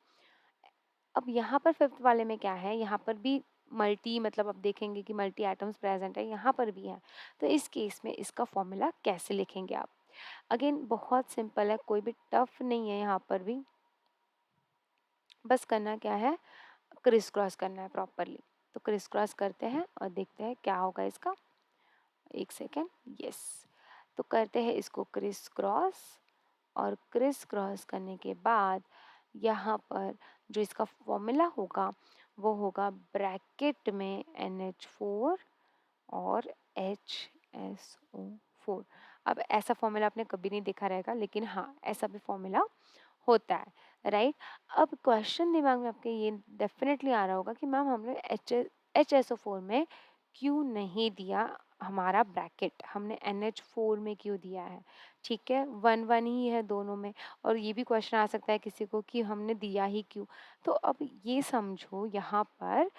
अब यहाँ पर फिफ्थ वाले में क्या है, यहाँ पर भी मल्टी, मतलब आप देखेंगे कि मल्टी एटम्स प्रेजेंट है, यहाँ पर भी है। तो इस केस में इसका फॉर्मूला कैसे लिखेंगे आप? अगेन बहुत सिंपल है, कोई भी टफ नहीं है यहाँ पर भी। बस करना क्या है, क्रिस क्रॉस करना है प्रॉपरली। तो क्रिस क्रॉस करते हैं और देखते हैं क्या होगा इसका। एक सेकेंड, यस। तो करते हैं इसको क्रिस क्रॉस, और क्रिस क्रॉस करने के बाद यहाँ पर जो इसका फॉर्मूला होगा वो होगा ब्रैकेट में NH4 और HSO4। अब ऐसा फॉर्मूला आपने कभी नहीं देखा रहेगा, लेकिन हाँ ऐसा भी फॉर्मूला होता है, राइट। अब क्वेश्चन दिमाग में आपके ये डेफिनेटली आ रहा होगा कि मैम हमने HSO4 में क्यों नहीं दिया हमारा ब्रैकेट, हमने NH4 में क्यों दिया है। ठीक है, 1-1 ही है दोनों में। और ये भी क्वेश्चन आ सकता है किसी को कि हमने दिया ही क्यों। तो अब ये समझो यहाँ पर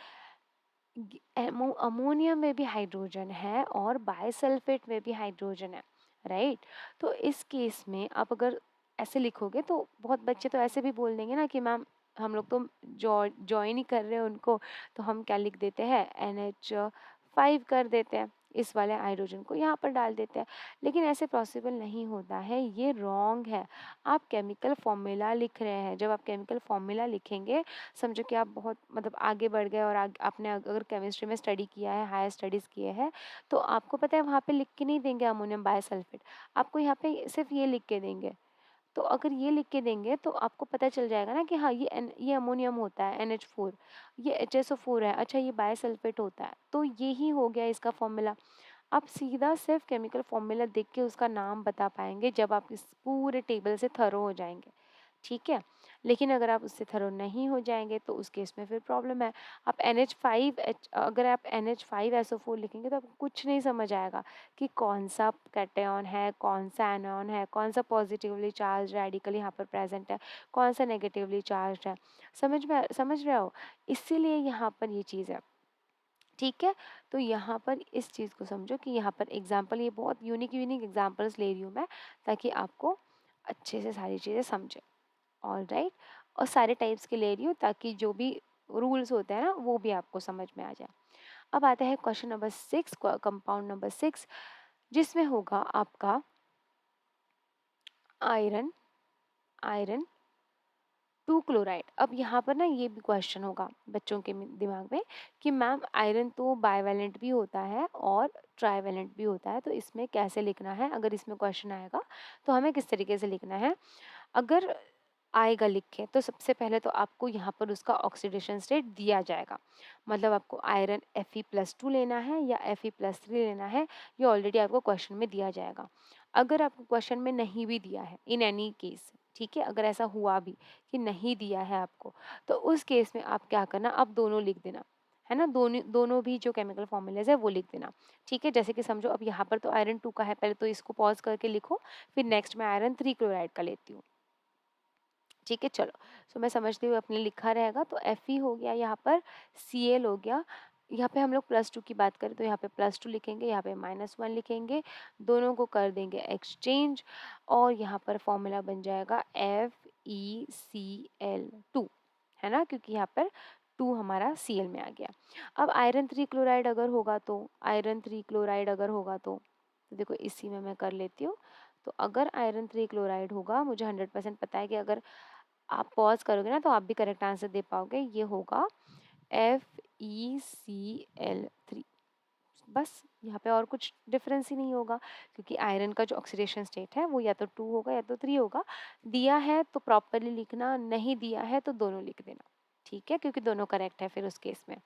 अमोनियम में भी हाइड्रोजन है और बायसल्फेट में भी हाइड्रोजन है, राइट। तो इस केस में आप अगर ऐसे लिखोगे तो बहुत बच्चे तो ऐसे भी बोल देंगे ना कि मैम हम लोग तो ज्वाइन ही कर रहे हैं उनको, तो हम क्या लिख देते हैं, NH5 कर देते हैं, इस वाले हाइड्रोजन को यहाँ पर डाल देते हैं। लेकिन ऐसे पॉसिबल नहीं होता है, ये रॉन्ग है। आप केमिकल फॉर्मूला लिख रहे हैं, जब आप केमिकल फॉर्मूला लिखेंगे समझो कि आप बहुत मतलब आगे बढ़ गए, और आपने अगर केमिस्ट्री में स्टडी किया है, हायर स्टडीज़ किए हैं, तो आपको पता है वहाँ पे लिख के नहीं देंगे अमोनियम बायसल्फेट, आपको यहाँ पे सिर्फ ये लिख के देंगे। तो अगर ये लिख के देंगे तो आपको पता चल जाएगा ना कि हाँ ये अमोनियम होता है NH4, ये HSO4 है, अच्छा ये बायसल्फेट होता है। तो ये ही हो गया इसका फॉर्मूला। आप सीधा सिर्फ केमिकल फॉर्मूला देख के उसका नाम बता पाएंगे जब आप इस पूरे टेबल से थरो हो जाएंगे, ठीक है। लेकिन अगर आप उससे थरो नहीं हो जाएंगे तो उस केस में फिर प्रॉब्लम है। आप अगर आप NH5SO4 लिखेंगे तो आपको कुछ नहीं समझ आएगा कि कौन सा कैटायन है, कौन सा एनॉन है, कौन सा पॉजिटिवली चार्ज रेडिकल यहाँ पर प्रेजेंट है, कौन सा नेगेटिवली चार्ज है। समझ रहे हो, इसीलिए यहाँ पर ये चीज़ है, ठीक है। तो यहाँ पर इस चीज़ को समझो कि यहाँ पर एग्जाम्पल, ये बहुत यूनिक यूनिक एग्जाम्पल्स ले रही हूँ मैं ताकि आपको अच्छे से सारी चीज़ें समझे। ऑल राइट, और सारे टाइप्स के ले रही हूँ ताकि जो भी रूल्स होते हैं ना वो भी आपको समझ में आ जाए। अब आता है क्वेश्चन नंबर 6, कंपाउंड नंबर 6, जिसमें होगा आपका आयरन, आयरन 2 क्लोराइड। अब यहाँ पर ना ये भी क्वेश्चन होगा बच्चों के दिमाग में कि मैम आयरन तो बाइवेलेंट भी होता है और ट्राइवेलेंट भी होता है, तो इसमें कैसे लिखना है, अगर इसमें क्वेश्चन आएगा तो हमें किस तरीके से लिखना है। अगर आएगा लिख के तो सबसे पहले तो आपको यहाँ पर उसका ऑक्सीडेशन स्टेट दिया जाएगा, मतलब आपको आयरन Fe+2 लेना है या Fe+3 लेना है, ये ऑलरेडी आपको क्वेश्चन में दिया जाएगा। अगर आपको क्वेश्चन में नहीं भी दिया है, इन एनी केस, ठीक है, अगर ऐसा हुआ भी कि नहीं दिया है आपको, तो उस केस में आप क्या करना, आप दोनों लिख देना, है ना। दोनों दोनों भी जो केमिकल फॉर्मूलाज है वो लिख देना, ठीक है। जैसे कि समझो अब यहाँ पर तो आयरन 2 का है, पहले तो इसको पॉज करके लिखो, फिर नेक्स्ट मैं आयरन 3 क्लोराइड का लेती हूँ, ठीक है। चलो, सो मैं समझती हूँ अपने लिखा रहेगा, तो Fe हो गया, यहाँ पर Cl हो गया। यहाँ पे हम लोग +2 की बात करें तो यहाँ पे +2 लिखेंगे, यहाँ पे -1 लिखेंगे, दोनों को कर देंगे एक्सचेंज, और यहाँ पर फॉर्मूला बन जाएगा FeCl2, है ना, क्योंकि यहाँ पर 2 हमारा Cl में आ गया। अब आयरन 3 क्लोराइड अगर होगा तो, आयरन 3 क्लोराइड अगर होगा तो देखो इसी में मैं कर लेती हूँ। तो अगर आयरन 3 क्लोराइड होगा, मुझे 100% पता है कि अगर आप पॉज करोगे ना तो आप भी करेक्ट आंसर दे पाओगे, ये होगा FeCl3। बस यहाँ पे और कुछ डिफरेंस ही नहीं होगा, क्योंकि आयरन का जो ऑक्सीडेशन स्टेट है वो या तो 2 होगा या तो 3 होगा। दिया है तो प्रॉपरली लिखना, नहीं दिया है तो दोनों लिख देना, ठीक है, क्योंकि दोनों करेक्ट है फिर उस केस में,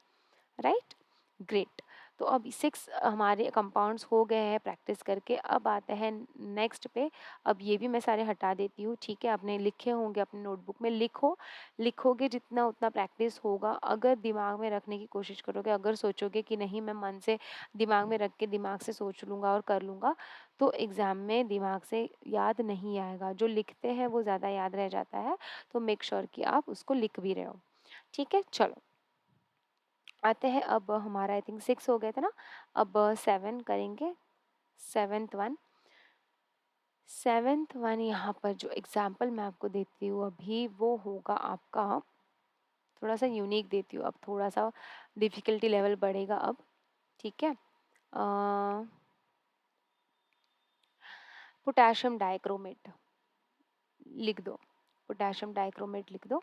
राइट। ग्रेट। तो अब 6 हमारे कंपाउंड्स हो गए हैं प्रैक्टिस करके। अब आते हैं नेक्स्ट पे। अब ये भी मैं सारे हटा देती हूँ, ठीक है। आपने लिखे होंगे अपने नोटबुक में, लिखो, लिखोगे जितना उतना प्रैक्टिस होगा। अगर दिमाग में रखने की कोशिश करोगे, अगर सोचोगे कि नहीं मैं मन से दिमाग में रख के दिमाग से सोच लूँगा और कर लूँगा, तो एग्ज़ाम में दिमाग से याद नहीं आएगा। जो लिखते हैं वो ज़्यादा याद रह जाता है, तो मेक श्योर कि आप उसको लिख भी रहे हो, ठीक है। चलो आते हैं, अब हमारा आई थिंक 6 हो गए थे ना, अब 7 करेंगे। सेवेंथ वन यहाँ पर जो एग्जाम्पल मैं आपको देती हूँ अभी, वो होगा आपका, थोड़ा सा यूनिक देती हूँ, अब थोड़ा सा डिफ़िकल्टी लेवल बढ़ेगा अब, ठीक है। पोटेशियम डाइक्रोमेट लिख दो, पोटेशियम डाइक्रोमेट लिख दो,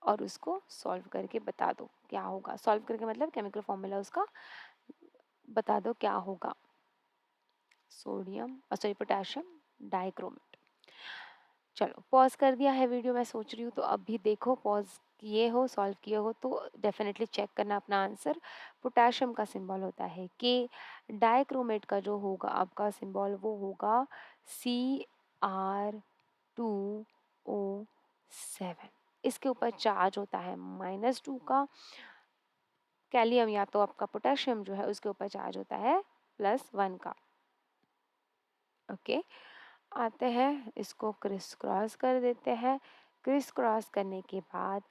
और उसको सॉल्व करके बता दो क्या होगा। सॉल्व करके मतलब केमिकल फॉर्मूला उसका बता दो क्या होगा। Sodium sorry potassium dichromate. चलो पॉज कर दिया है वीडियो, मैं सोच रही हूँ तो अभी देखो, पॉज किए हो, सॉल्व किए हो तो डेफिनेटली चेक करना अपना आंसर। पोटेशियम का सिंबल होता है के, डाइक्रोमेट का जो होगा आपका सिंबल वो होगा Cr2O7। इसके ऊपर चार्ज होता है -2 का। कैलियम या तो आपका पोटेशियम जो है उसके ऊपर चार्ज होता है +1 का। ओके, आते हैं, इसको क्रिस क्रॉस कर देते हैं। क्रिस क्रॉस करने के बाद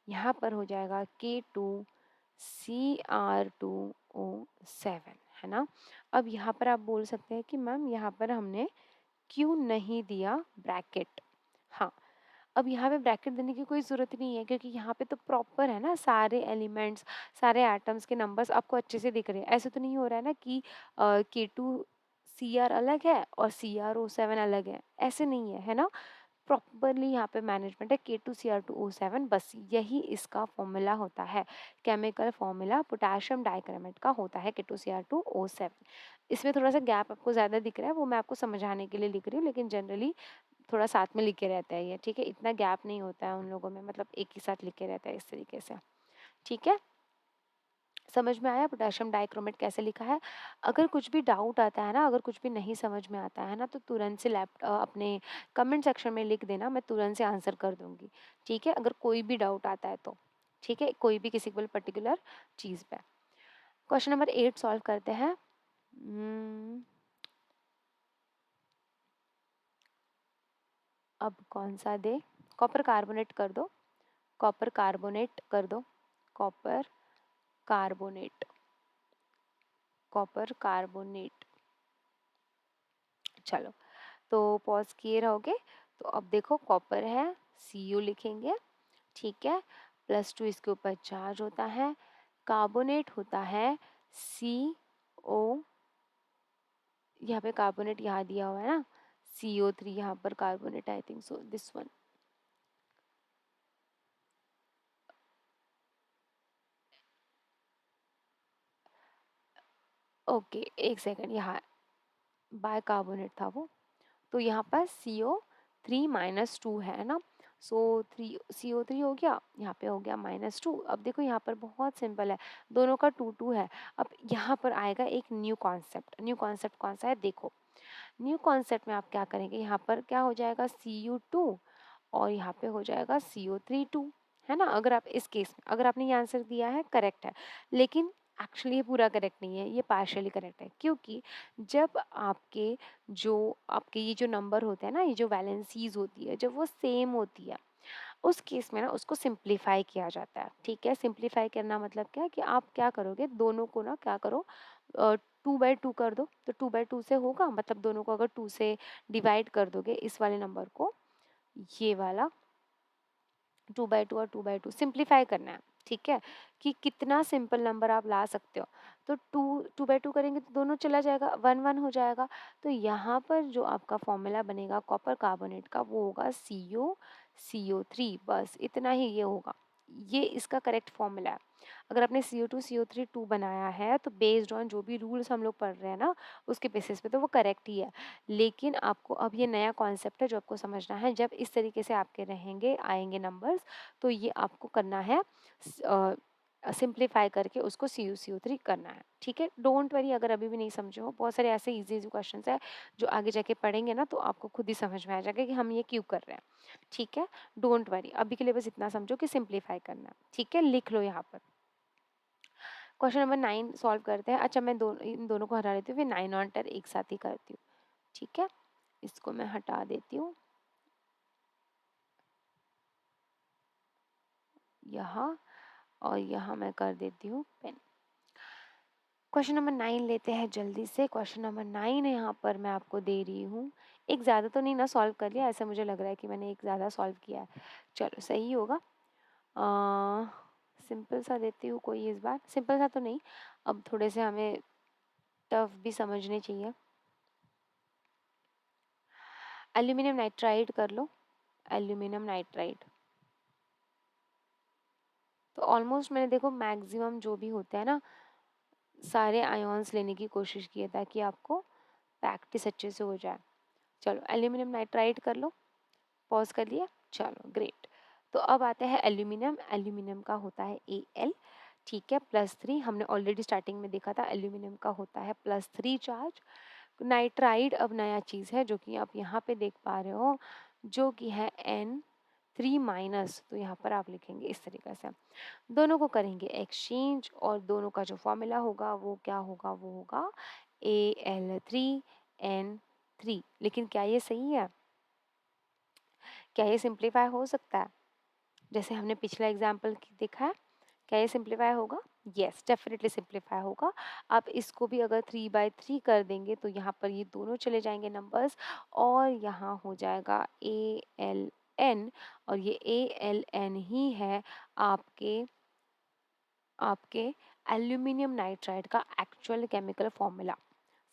यहाँ पर हो जाएगा K2Cr2O7, है ना। अब यहाँ पर आप बोल सकते हैं कि मैम यहाँ पर हमने क्यों नहीं दिया ब्रैकेट। हाँ, अब यहाँ पे ब्रैकेट देने की कोई ज़रूरत नहीं है, क्योंकि यहाँ पे तो प्रॉपर है ना, सारे एलिमेंट्स, सारे एटम्स के नंबर्स आपको अच्छे से दिख रहे हैं। ऐसे तो नहीं हो रहा है ना कि K2Cr अलग है और CrO7 अलग है, ऐसे नहीं है, है ना। प्रॉपरली यहाँ पे मैनेजमेंट है, K2Cr2O7, बस यही इसका फॉर्मूला होता है। केमिकल फॉर्मूला पोटेशियम डाइक्रोमेट का होता है K2Cr2O7। इसमें थोड़ा सा गैप आपको ज़्यादा दिख रहा है, वो मैं आपको समझाने के लिए लिख रही हूँ, लेकिन जनरली थोड़ा साथ में लिखे रहता है ये, ठीक है। इतना गैप नहीं होता है उन लोगों में, मतलब एक ही साथ लिखे रहता है इस तरीके से, ठीक है। समझ में आया पोटेशियम डाइक्रोमेट कैसे लिखा है। अगर कुछ भी डाउट आता है ना, अगर कुछ भी नहीं समझ में आता है ना, तो तुरंत से अपने कमेंट सेक्शन में लिख देना, मैं तुरंत से आंसर कर दूंगी, ठीक है। अगर कोई भी डाउट आता है तो, ठीक है, कोई भी किसी पर्टिकुलर चीज़ पे। क्वेश्चन नंबर 8 सॉल्व करते हैं। अब कौन सा दे, कॉपर कार्बोनेट कर दो, कॉपर कार्बोनेट कर दो, कॉपर कार्बोनेट, कॉपर कार्बोनेट। चलो, तो पॉज किए रहोगे, तो अब देखो कॉपर है, Cu लिखेंगे, ठीक है, +2 इसके ऊपर चार्ज होता है। कार्बोनेट होता है CO, यहाँ पे कार्बोनेट यहाँ दिया हुआ है ना, CO3 यहाँ पर carbonate, I think so this one. Okay, एक सेकंड, यहाँ बाय कार्बोनेट था वो, तो यहाँ पर CO3-2 है ना, सो 3 CO3 हो गया, यहाँ पे हो गया -2। अब देखो यहाँ पर बहुत सिंपल है, दोनों का 2 है। अब यहाँ पर आएगा एक न्यू कॉन्सेप्ट। न्यू कॉन्सेप्ट कौन सा है, देखो न्यू कॉन्सेप्ट में आप क्या करेंगे, यहाँ पर क्या हो जाएगा Cu2, और यहाँ पे हो जाएगा CO3 2, है ना। अगर आप इस केस में अगर आपने ये आंसर दिया है करेक्ट है, लेकिन एक्चुअली ये पूरा करेक्ट नहीं है, ये पार्शियली करेक्ट है, क्योंकि जब आपके ये जो नंबर होते हैं ना, ये जो वैलेंसीज होती है, जब वो सेम होती है उस केस में ना उसको सिंप्लीफाई किया जाता है। ठीक है, सिंप्लीफाई करना मतलब क्या है कि आप क्या करोगे, दोनों को ना क्या करो, 2/2 कर दो, तो 2/2 से होगा, मतलब दोनों को अगर 2 से डिवाइड कर दोगे इस वाले नंबर को, ये वाला 2/2 और 2/2 सिंप्लीफाई करना है। ठीक है, कि कितना सिंपल नंबर आप ला सकते हो। तो 2/2 करेंगे तो दोनों चला जाएगा, 1 1 हो जाएगा। तो यहाँ पर जो आपका फॉर्मूला बनेगा कॉपर कार्बोनेट का वो होगा CO3, बस इतना ही ये होगा। ये इसका करेक्ट फॉर्मूला है। अगर आपने CO2 बनाया है तो बेस्ड ऑन जो भी रूल्स हम लोग पढ़ रहे हैं ना, उसके बेसिस पे तो वो करेक्ट ही है। लेकिन आपको अब ये नया कॉन्सेप्ट है जो आपको समझना है। जब इस तरीके से आपके रहेंगे आएंगे नंबर्स, तो ये आपको करना है सिंप्लीफाई करके उसको CO3 करना है। ठीक है, डोंट वरी अगर अभी भी नहीं समझे हो, बहुत सारे ऐसे इजी इजी क्वेश्चंस है जो आगे जाके पढ़ेंगे ना तो आपको खुद ही समझ में आ जाएगा कि हम ये क्यों कर रहे हैं। ठीक है, डोंट वरी, अभी के लिए बस इतना समझो कि सिंप्लीफाई करना है। ठीक है, लिख लो यहाँ पर। क्वेश्चन नंबर 9 सॉल्व करते हैं। अच्छा, मैं इन दोनों को हटा देती हूँ, फिर 9 और 10 एक साथ ही करती हूँ। ठीक है, इसको मैं हटा देती हूँ यहाँ, और यहाँ मैं कर देती हूँ पेन। क्वेश्चन नंबर 9 लेते हैं जल्दी से। क्वेश्चन नंबर 9 यहाँ पर मैं आपको दे रही हूँ। एक ज़्यादा तो नहीं ना सॉल्व कर लिया, ऐसा मुझे लग रहा है कि मैंने एक ज़्यादा सॉल्व किया है। चलो सही होगा। सिंपल सा देती हूँ कोई, इस बार सिंपल सा तो नहीं, अब थोड़े से हमें टफ भी समझने चाहिए। एल्यूमिनियम नाइट्राइड कर लो, एल्यूमिनियम नाइट्राइड। तो ऑलमोस्ट मैंने देखो मैक्सिमम जो भी होते हैं ना सारे आयोन्स लेने की कोशिश की है ताकि आपको प्रैक्टिस अच्छे से हो जाए। चलो एल्यूमिनियम नाइट्राइड कर लो, पॉज कर लिया, चलो ग्रेट। तो अब आते हैं एल्यूमिनियम। एल्यूमिनियम का होता है Al, ठीक है, +3। हमने ऑलरेडी स्टार्टिंग में देखा था एल्यूमिनियम का होता है +3 चार्ज। नाइट्राइड अब नया चीज़ है जो कि आप यहाँ पे देख पा रहे हो, जो कि है N3-, तो यहाँ पर आप लिखेंगे इस तरीके से। दोनों को करेंगे एक्सचेंज और दोनों का जो फॉर्मूला होगा वो क्या होगा, वो होगा Al3N3। लेकिन क्या ये सही है? क्या ये सिंप्लीफाई हो सकता है जैसे हमने पिछला एग्जाम्पल देखा है? क्या ये सिंप्लीफाई होगा? यस, डेफिनेटली सिंप्लीफाई होगा। आप इसको भी अगर 3/3 कर देंगे तो यहाँ पर ये दोनों चले जाएंगे नंबर्स, और यहाँ हो जाएगा Al(N), और ये Al(N) ही है आपके आपके एल्यूमिनियम नाइट्राइड का एक्चुअल केमिकल फॉर्मूला।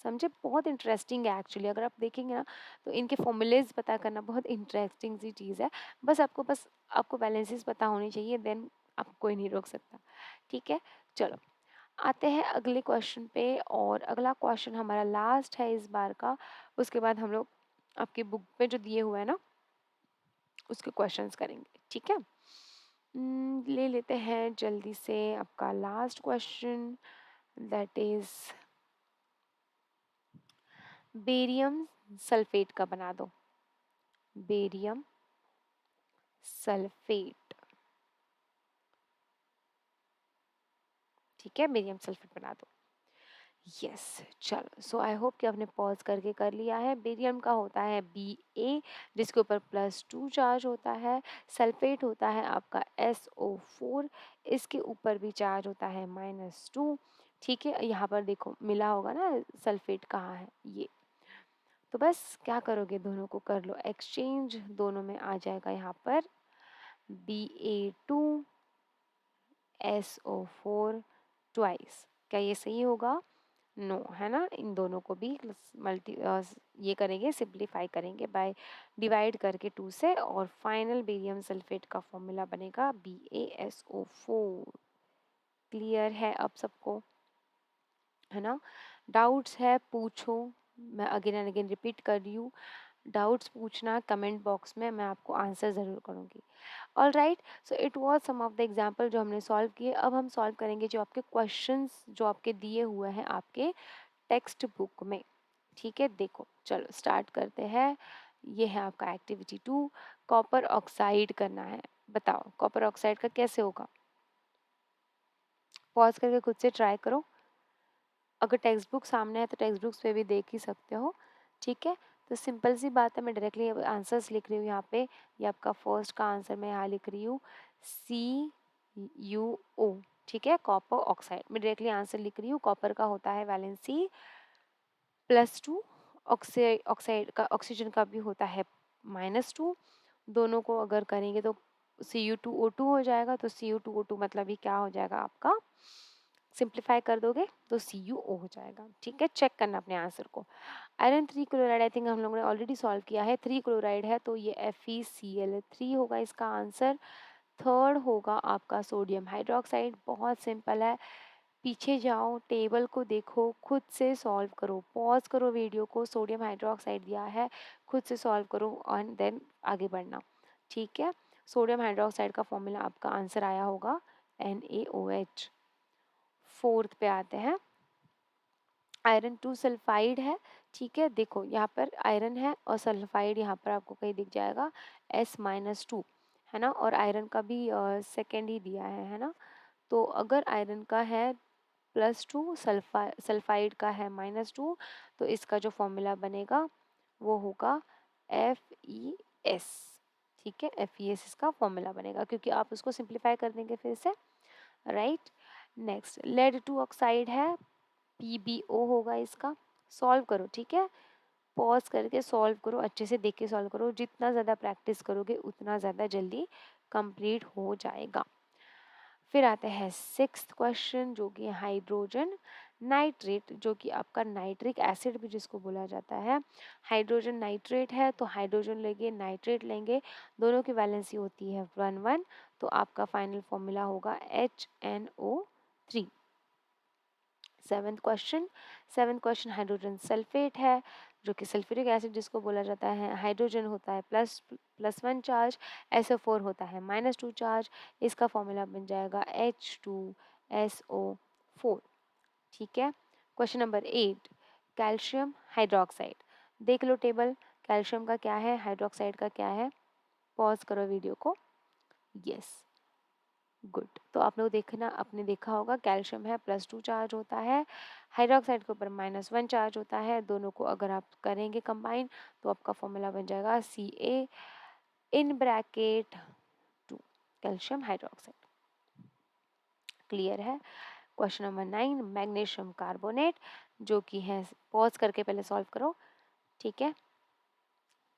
समझे? बहुत इंटरेस्टिंग है एक्चुअली, अगर आप देखेंगे ना तो इनके फॉर्मूलेज पता करना बहुत इंटरेस्टिंग सी चीज़ है। बस आपको बैलेंसेस पता होनी चाहिए, देन आपको कोई नहीं रोक सकता। ठीक है, चलो आते हैं अगले क्वेश्चन पे, और अगला क्वेश्चन हमारा लास्ट है इस बार का। उसके बाद हम लोग आपकी बुक में जो दिए हुए हैं ना उसके क्वेश्चंस करेंगे। ठीक है, ले लेते हैं जल्दी से आपका last question, that is barium sulphate का बना दो। बेरियम सल्फेट, ठीक है, बेरियम सल्फेट बना दो। यस, चलो सो आई होप कि आपने पॉज करके कर लिया है। बेरियम का होता है Ba, जिसके ऊपर +2 चार्ज होता है। सल्फेट होता है आपका SO4, इसके ऊपर भी चार्ज होता है -2। ठीक है, यहाँ पर देखो मिला होगा ना सल्फेट कहाँ है ये। तो बस क्या करोगे, दोनों को कर लो एक्सचेंज, दोनों में आ जाएगा यहाँ पर Ba2SO4 ट्वाइस। क्या ये सही होगा? नो, है ना। इन दोनों को भी मल्टी ये करेंगे, सिंप्लीफाई करेंगे बाय डिवाइड करके 2 से, और फाइनल बेरियम सल्फेट का फॉर्मूला बनेगा BaSO4। क्लियर है अब सबको? है ना। डाउट्स है पूछो, मैं अगेन एंड अगेन रिपीट कर रही हूँ, डाउट्स पूछना कमेंट बॉक्स में, मैं आपको आंसर ज़रूर करूँगी। All right, so it was some of the example जो हमने सॉल्व किए। अब हम सॉल्व करेंगे जो आपके क्वेश्चंस जो आपके दिए हुए हैं आपके टेक्स्ट बुक में। ठीक है, देखो चलो स्टार्ट करते हैं। ये है आपका एक्टिविटी 2, कॉपर ऑक्साइड करना है। बताओ कॉपर ऑक्साइड का कैसे होगा? पॉज करके खुद से ट्राई करो। अगर टेक्स्ट बुक सामने है तो टेक्स्ट बुक्स पे भी देख ही सकते हो। ठीक है, तो सिंपल सी बात है, मैं डायरेक्टली आंसर्स लिख रही हूँ यहाँ पे। ये आपका फर्स्ट का आंसर मैं यहाँ लिख रही हूँ, CuO। ठीक है, कॉपर ऑक्साइड मैं डायरेक्टली आंसर लिख रही हूँ। कॉपर का होता है वैलेंसी +2, ऑक्साइड का ऑक्सीजन का भी होता है -2। दोनों को अगर करेंगे तो Cu2O2 हो जाएगा। तो Cu2O2 मतलब ये क्या हो जाएगा आपका, सिंप्लीफाई कर दोगे तो CuO हो जाएगा। ठीक है, चेक करना अपने आंसर को। आयरन 3 क्लोराइड आई थिंक हम लोगों ने ऑलरेडी सॉल्व किया है। 3 क्लोराइड है तो ये FeCl3 होगा इसका आंसर। थर्ड होगा आपका सोडियम हाइड्रोक्साइड। बहुत सिंपल है, पीछे जाओ, टेबल को देखो, खुद से सॉल्व करो। पॉज करो वीडियो को, सोडियम हाइड्रोक्साइड दिया है, खुद से सॉल्व करो एंड देन आगे बढ़ना। ठीक है, सोडियम हाइड्रोक्साइड का फॉर्मूला आपका आंसर आया होगा NaOH। फोर्थ पे आते हैं, आयरन 2 सल्फाइड है। ठीक है, देखो यहाँ पर आयरन है और सल्फाइड यहाँ पर आपको कहीं दिख जाएगा S-2, है ना। और आयरन का भी सेकेंड ही दिया है ना। तो अगर आयरन का है +2, सल्फाइड का है -2, तो इसका जो फॉर्मूला बनेगा वो होगा FeS। ठीक है, FeS इसका फॉर्मूला बनेगा, क्योंकि आप उसको सिंप्लीफाई कर देंगे फिर से, राइट। नेक्स्ट लेड 2 ऑक्साइड है, PbO होगा इसका। सॉल्व करो, ठीक है, पॉज करके सॉल्व करो, अच्छे से देख के सॉल्व करो। जितना ज़्यादा प्रैक्टिस करोगे उतना ज़्यादा जल्दी कंप्लीट हो जाएगा। फिर आता है सिक्स्थ क्वेश्चन, जो कि हाइड्रोजन नाइट्रेट, जो कि आपका नाइट्रिक एसिड भी जिसको बोला जाता है। हाइड्रोजन नाइट्रेट है तो हाइड्रोजन लेंगे, नाइट्रेट लेंगे, दोनों की वैलेंसी होती है 1 1। तो आपका फाइनल फॉर्मूला होगा HNO3। Seventh question hydrogen sulphate है, जो कि सल्फ्यूरिक एसिड जिसको बोला जाता है। हाइड्रोजन होता है +1 चार्ज, SO4 होता है -2 चार्ज। इसका फॉर्मूला बन जाएगा H2SO4। ठीक है, क्वेश्चन नंबर 8, कैल्शियम हाइड्रोक्साइड। देख लो टेबल, कैल्शियम का क्या है, हाइड्रोक्साइड का क्या है। पॉज करो वीडियो को। Yes, good. तो आप लोग देखना, आपने देखा होगा कैल्शियम है +2 चार्ज होता है, हाइड्रोक्साइड के ऊपर -1 चार्ज होता है। दोनों को अगर आप करेंगे कंबाइन तो आपका फॉर्मूला बन जाएगा Ca in bracket 2, calcium hydroxide. Clear है। क्वेश्चन नंबर 9, मैग्नीशियम कार्बोनेट, जो कि है, पॉज करके पहले सॉल्व करो। ठीक है,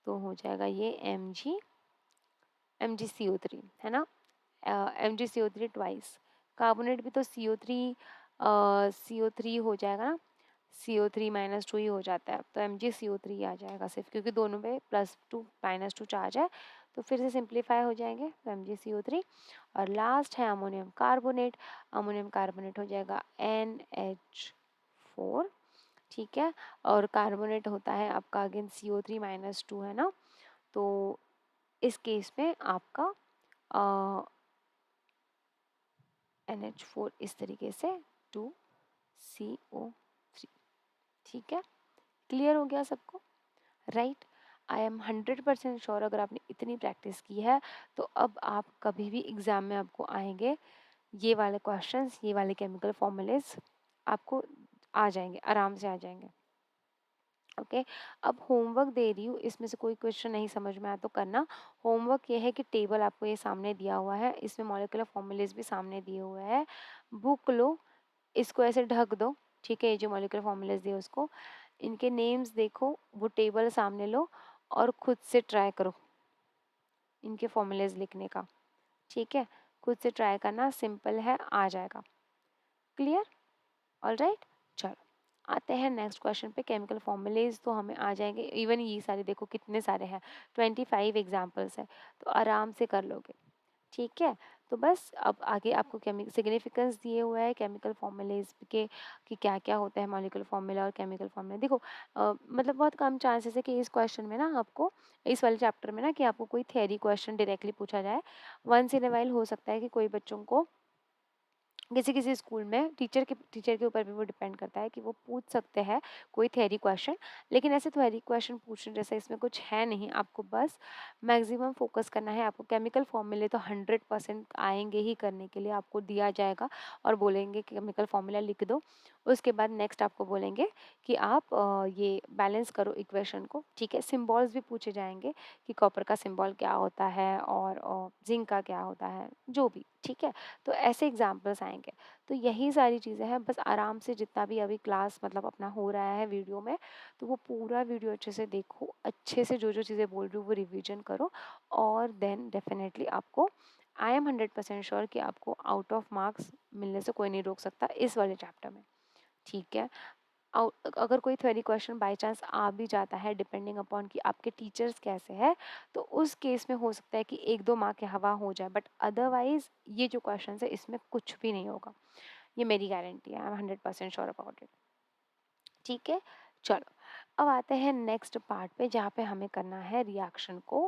तो हो जाएगा ये MgCO3, है ना। MgCO3 ट्वाइस, कार्बोनेट भी तो CO3 हो जाएगा ना, CO3 - 2 ही हो जाता है, तो MgCO3 आ जाएगा सिर्फ, क्योंकि दोनों पे +2 -2 चार्ज है। तो फिर से सिंप्लीफाई हो जाएंगे तो MgCO3। और लास्ट है अमोनियम कार्बोनेट, अमोनियम कार्बोनेट हो जाएगा NH4। ठीक है, और कार्बोनेट होता है आपका अगेन CO3 - 2, है ना। तो इस केस में आपका NH4 इस तरीके से 2CO3। ठीक है, क्लियर हो गया सबको, राइट। आई एम 100% श्योर, अगर आपने इतनी प्रैक्टिस की है तो अब आप कभी भी एग्ज़ाम में आपको आएंगे ये वाले क्वेश्चंस, ये वाले केमिकल फॉर्मूलेज आपको आ जाएंगे, आराम से आ जाएंगे। ओके, अब होमवर्क दे रही हूँ, इसमें से कोई क्वेश्चन नहीं समझ में आया तो करना। होमवर्क ये है कि टेबल आपको ये सामने दिया हुआ है, इसमें मॉलिक्यूलर फॉर्मूलेज भी सामने दिए हुए हैं। बुक लो, इसको ऐसे ढक दो। ठीक है, ये जो मॉलिक्यूलर फॉर्मूलेज दिए उसको, इनके नेम्स देखो, वो टेबल सामने लो और खुद से ट्राई करो इनके फॉर्मूलेज लिखने का। ठीक है, खुद से ट्राई करना, सिंपल है, आ जाएगा। Clear, alright. चलो आते हैं नेक्स्ट क्वेश्चन पे। केमिकल फॉर्मूलेज तो हमें आ जाएंगे, इवन ये सारे देखो कितने सारे हैं, 25 एग्जाम्पल्स है, तो आराम से कर लोगे। ठीक है, तो बस अब आगे आपको सिग्निफिकेंस दिए हुआ है केमिकल फॉर्मूलेज के, कि क्या क्या होता है मॉलिक्यूलर फॉर्मूला और केमिकल फॉर्मूला। देखो मतलब बहुत कम चांसेस है कि इस क्वेश्चन में ना आपको, इस वाले चैप्टर में ना, कि आपको कोई थ्योरी क्वेश्चन डायरेक्टली पूछा जाए। वंस इन अ वाइल हो सकता है कि कोई बच्चों को किसी-किसी स्कूल में टीचर के ऊपर भी वो डिपेंड करता है कि वो पूछ सकते हैं कोई थ्योरी क्वेश्चन, लेकिन ऐसे थ्योरी क्वेश्चन पूछने जैसा इसमें कुछ है नहीं। आपको बस मैक्सिमम फोकस करना है। आपको केमिकल फॉर्मूले तो 100% आएँगे ही करने के लिए, आपको दिया जाएगा और बोलेंगे कि केमिकल फॉर्मूला लिख दो। उसके बाद नेक्स्ट आपको बोलेंगे कि आप ये बैलेंस करो इक्वेशन को, ठीक है? सिम्बॉल्स भी पूछे जाएँगे कि कॉपर का सिम्बॉल क्या होता है और ज़िंक का क्या होता है, जो भी, ठीक है? तो ऐसे एग्जाम्पल्स आएँगे। तो यही सारी चीज़ें हैं, बस आराम से जितना भी अभी क्लास मतलब अपना हो रहा है वीडियो में, तो वो पूरा वीडियो अच्छे से देखो, अच्छे से जो-जो चीज़ें बोल रही हूँ वो रिवीजन करो और देन डेफिनेटली आपको आई एम 100% श्योर कि आपको आउट ऑफ मार्क्स मिलने से कोई नहीं रोक सकता इस वाले चैप्टर में, ठीक है? अगर कोई थ्योरी क्वेश्चन बाय चांस आ भी जाता है डिपेंडिंग अपॉन कि आपके टीचर्स कैसे हैं, तो उस केस में हो सकता है कि 1-2 मार्क की हवा हो जाए, बट अदरवाइज़ ये जो क्वेश्चंस है इसमें कुछ भी नहीं होगा। ये मेरी गारंटी है, I am 100% sure about it. ठीक है? चलो, अब आते हैं नेक्स्ट पार्ट पे जहाँ पे हमें करना है रिएक्शन को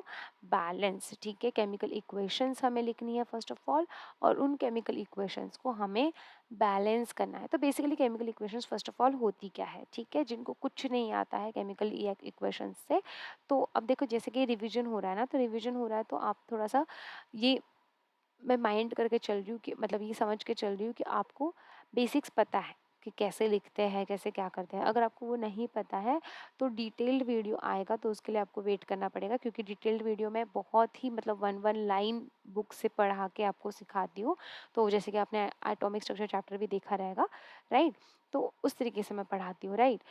बैलेंस, ठीक है? केमिकल इक्वेशंस हमें लिखनी है फर्स्ट ऑफ ऑल और उन केमिकल इक्वेशंस को हमें बैलेंस करना है। तो basically chemical equations first of all होती क्या है, ठीक है? जिनको कुछ नहीं आता है केमिकल इक्वेशंस से, तो अब देखो जैसे कि रिवीजन हो रहा है ना, तो रिवीजन हो रहा है तो आप थोड़ा-सा ये मैं माइंड करके चल रही हूँ कि मतलब ये समझ के चल रही हूँ कि आपको बेसिक्स पता है कि कैसे लिखते हैं, कैसे क्या करते हैं। अगर आपको वो नहीं पता है तो डिटेल्ड वीडियो आएगा, तो उसके लिए आपको वेट करना पड़ेगा, क्योंकि डिटेल्ड वीडियो में बहुत ही मतलब वन वन लाइन बुक से पढ़ा के आपको सिखाती हूँ। तो जैसे कि आपने एटॉमिक स्ट्रक्चर चैप्टर भी देखा रहेगा, राइट? तो उस तरीके से मैं पढ़ाती हूँ, राइट?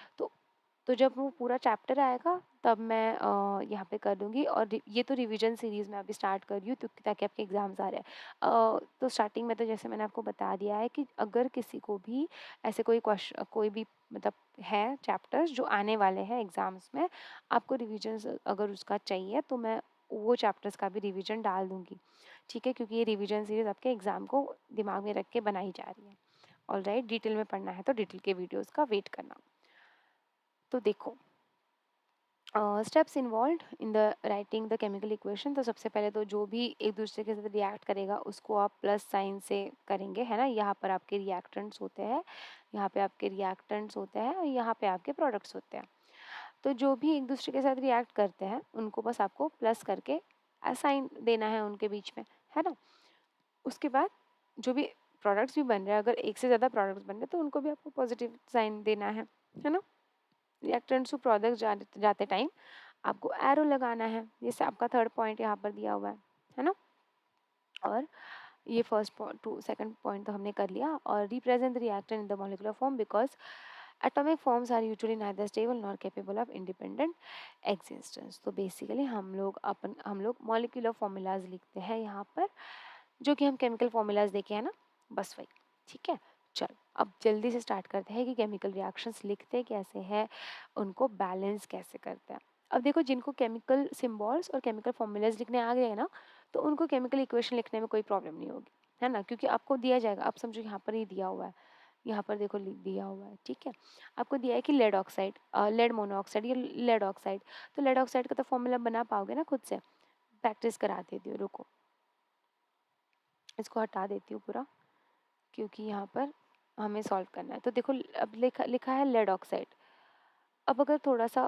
तो जब वो पूरा चैप्टर आएगा तब मैं यहाँ पे कर दूँगी, और ये तो रिवीजन सीरीज़ में अभी स्टार्ट कर रही हूँ, तो ताकि आपके एग्ज़ाम्स आ रहे हैं। तो स्टार्टिंग में तो जैसे मैंने आपको बता दिया है कि अगर किसी को भी ऐसे कोई भी मतलब है चैप्टर्स जो आने वाले हैं एग्ज़ाम्स में, आपको रिविजन्स अगर उसका चाहिए तो मैं वो चैप्टर्स का भी रिवीजन डाल दूँगी, ठीक है? क्योंकि ये रिवीजन सीरीज़ आपके एग्ज़ाम को दिमाग में रख के बनाई जा रही है। ऑलराइट, डिटेल में पढ़ना है तो डिटेल के वीडियोज़ का वेट करना। तो देखो, steps involved in the writing the chemical equation. तो सबसे पहले तो जो भी एक दूसरे के साथ रिएक्ट करेगा उसको आप प्लस साइन से करेंगे, है ना? यहाँ पर आपके रिएक्टेंट्स होते हैं, यहाँ पे आपके रिएक्टेंट्स होते हैं और यहाँ पे आपके प्रोडक्ट्स होते हैं। तो जो भी एक दूसरे के साथ रिएक्ट करते हैं उनको बस आपको प्लस करके साइन देना है उनके बीच में, है ना? उसके बाद जो भी प्रोडक्ट्स भी बन रहे हैं, अगर एक से ज़्यादा प्रोडक्ट्स बन रहे हैं तो उनको भी आपको पॉजिटिव साइन देना है ना? रिएक्टेंट्स टू प्रोडक्ट जाते टाइम आपको एरो लगाना है, जैसे आपका थर्ड पॉइंट यहाँ पर दिया हुआ है ना? और ये first point to second point तो हमने कर लिया। और represent the reactant in the molecular form because atomic forms are usually neither stable nor capable of independent existence. तो बेसिकली हम लोग मॉलिक्यूलर फॉर्मूलाज लिखते हैं यहाँ पर, जो कि हम केमिकल फॉर्मूलाज देखे हैं ना, बस वही, ठीक है? चलो, अब जल्दी से स्टार्ट करते हैं कि केमिकल रिएक्शंस लिखते कैसे हैं, उनको बैलेंस कैसे करते हैं। अब देखो, जिनको केमिकल सिंबल्स और केमिकल फॉर्मूलाज लिखने आ गए ना, तो उनको केमिकल इक्वेशन लिखने में कोई प्रॉब्लम नहीं होगी, है ना? क्योंकि आपको दिया जाएगा, आप समझो यहाँ पर ही दिया हुआ है, यहाँ पर देखो लिख दिया हुआ है, ठीक है? आपको दिया है कि लेड ऑक्साइड, लेड मोनोऑक्साइड या लेड ऑक्साइड। तो लेड ऑक्साइड का तो फॉर्मूला बना पाओगे ना खुद से? प्रैक्टिस करा देती हूँ, रुको, इसको हटा देती हूँ पूरा, क्योंकि यहाँ पर हमें सॉल्व करना है। तो देखो, अब लिखा लिखा है लेड ऑक्साइड। अब अगर थोड़ा सा,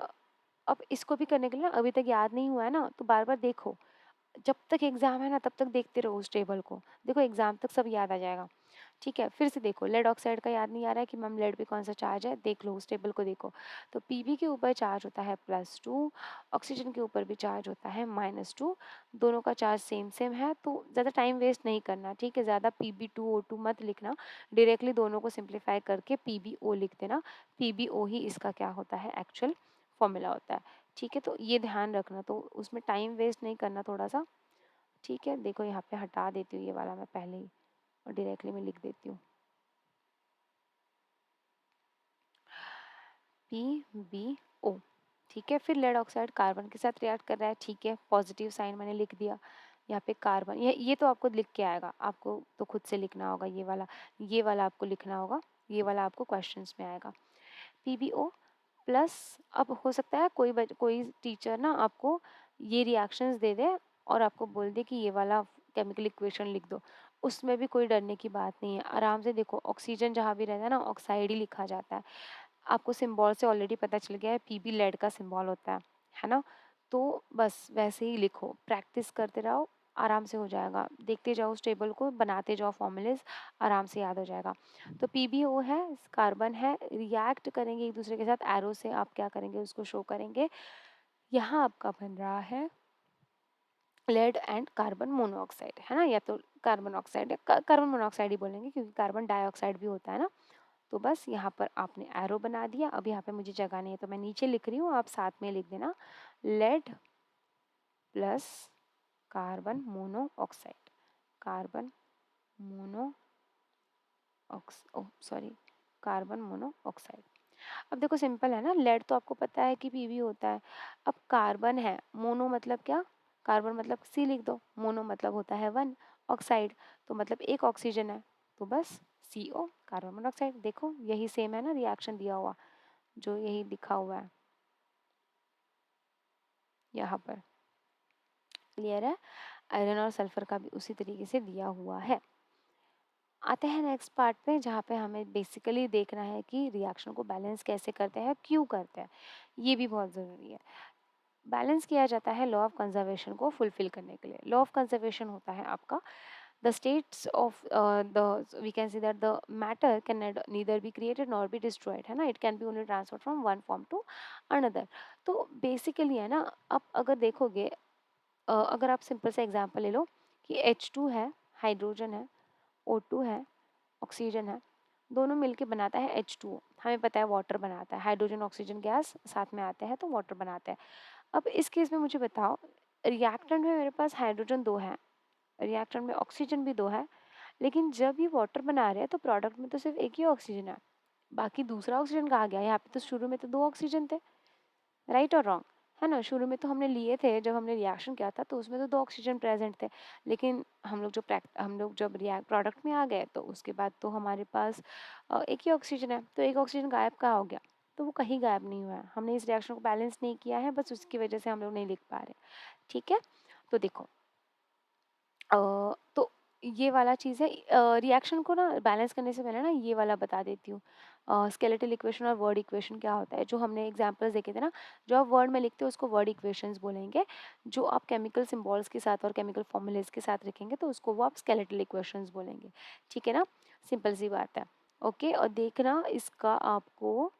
अब इसको भी करने के लिए ना, अभी तक याद नहीं हुआ है ना, तो बार बार देखो, जब तक एग्जाम है ना तब तक देखते रहो उस टेबल को, देखो एग्जाम तक सब याद आ जाएगा, ठीक है? फिर से देखो, लेड ऑक्साइड का याद नहीं आ रहा है कि मैम लेड पे कौन सा चार्ज है, देख लो उस टेबल को देखो। तो पीबी के ऊपर चार्ज होता है +2, ऑक्सीजन के ऊपर भी चार्ज होता है -2। दोनों का चार्ज सेम सेम है, तो ज़्यादा टाइम वेस्ट नहीं करना, ठीक है? ज़्यादा PbO2 मत लिखना, डायरेक्टली दोनों को सिंप्लीफाई करके PbO लिख देना। PbO ही इसका क्या होता है, एक्चुअल फॉर्मूला होता है, ठीक है? तो ये ध्यान रखना, तो उसमें टाइम वेस्ट नहीं करना थोड़ा सा, ठीक है? देखो, यहाँ पे हटा देती हूँ ये वाला मैं पहले ही, और डायरेक्टली मैं लिख देती हूँ PbO, ठीक है? फिर लेड ऑक्साइड कार्बन के साथ रिएक्ट कर रहा है, ठीक है? पॉजिटिव साइन मैंने लिख दिया। यहाँ पे कार्बन, ये तो आपको लिख के आएगा, आपको तो खुद से लिखना होगा, ये वाला आपको लिखना होगा, ये वाला आपको क्वेश्चंस में आएगा। PbO प्लस, अब हो सकता है कोई टीचर ना आपको ये रिएक्शंस दे दे और आपको बोल दे कि ये वाला केमिकल इक्वेशन लिख दो। उसमें भी कोई डरने की बात नहीं है। आराम से देखो, ऑक्सीजन जहाँ भी रहता है ना, ऑक्साइड ही लिखा जाता है। आपको सिंबल से ऑलरेडी पता चल गया है, पीबी लेड का सिंबल होता है ना? तो बस वैसे ही लिखो, प्रैक्टिस करते रहो, आराम से हो जाएगा। देखते जाओ उस टेबल को, बनाते जाओ फॉर्मूलेज़, आराम से याद हो जाएगा। तो पीबीओ है, कार्बन है, रिएक्ट करेंगे एक-दूसरे के साथ, एरो से आप क्या करेंगे उसको शो करेंगे। यहाँ आपका बन रहा है लेड एंड कार्बन मोनोऑक्साइड, है ना? या तो कार्बन ऑक्साइड या कार्बन मोनोऑक्साइड ही बोलेंगे, क्योंकि कार्बन डाइऑक्साइड भी होता है ना। तो बस यहाँ पर आपने एरो बना दिया। अब यहाँ पे मुझे जगह नहीं है तो मैं नीचे लिख रही हूँ, आप साथ में लिख देना, lead plus carbon monoxide, carbon mono sorry, carbon monoxide. अब देखो सिंपल है ना, लेड तो आपको पता है कि पीबी होता है। अब कार्बन है, मोनो मतलब क्या, कार्बन मतलब सी लिख दो, मोनो मतलब होता है वन, ऑक्साइड तो मतलब एक ऑक्सीजन है, तो बस CO, कार्बन मोनोऑक्साइड। देखो यही सेम है ना रिएक्शन दिया हुआ, जो यही लिखा हुआ है यहाँ पर, क्लियर है? आयरन और सल्फर का भी उसी तरीके से दिया हुआ है। आते हैं नेक्स्ट पार्ट पे, जहाँ पे हमें बेसिकली देखना है कि रिएक्शन को बैलेंस कैसे करते हैं, क्यों करते हैं, ये भी बहुत ज़रूरी है। बैलेंस किया जाता है लॉ ऑफ कंजर्वेशन को फुलफिल करने के लिए। लॉ ऑफ कंजर्वेशन होता है आपका, the states of the we can say that the matter can neither be created nor be destroyed, है ना? It can be only transferred from one form to another। तो basically है ना, आप अगर देखोगे, अगर आप सिंपल सा एग्जांपल ले लो कि H2 है, हाइड्रोजन है, O2 है, ऑक्सीजन है, दोनों मिलके बनाता है H2O। हमें पता है वाटर बनाता है, हाइड्रोजन ऑक्सीजन गैस साथ में आते हैं तो वाटर बनाते हैं। अब इस केस में मुझे बताओ, रिएक्टेंट में मेरे पास हाइड्रोजन 2 है, रिएक्टेंट में ऑक्सीजन भी 2 है, लेकिन जब ये वाटर बना रहे हैं तो प्रोडक्ट में तो सिर्फ एक ही ऑक्सीजन है, बाकी दूसरा ऑक्सीजन कहाँ गया? यहाँ पे तो शुरू में तो 2 ऑक्सीजन थे, राइट और रॉन्ग? है ना? शुरू में तो हमने लिए थे, जब हमने रिएक्शन किया था तो उसमें तो 2 ऑक्सीजन प्रेजेंट थे, लेकिन हम लोग जब रिएक्ट प्रोडक्ट में आ गए तो उसके बाद तो हमारे पास एक ही ऑक्सीजन है, तो एक ऑक्सीजन गायब कहाँ हो गया? तो वो कहीं गायब नहीं हुआ है, हमने इस रिएक्शन को बैलेंस नहीं किया है, बस उसकी वजह से हम लोग नहीं लिख पा रहे। ठीक है? तो देखो, तो ये वाला चीज़ है। रिएक्शन को ना बैलेंस करने से पहले ना ये वाला बता देती हूँ, स्केलेटल इक्वेशन और वर्ड इक्वेशन क्या होता है, जो हमने एग्जांपल्स देखे थे ना। जो आप वर्ड में लिखते हो उसको वर्ड इक्वेशंस बोलेंगे, जो आप केमिकल सिंबल्स के साथ और केमिकल फॉर्मूलेज के साथ लिखेंगे तो उसको वो आप स्केलेटल इक्वेशंस बोलेंगे। ठीक है ना? सिंपल सी बात है। ओके, और देखना इसका आपको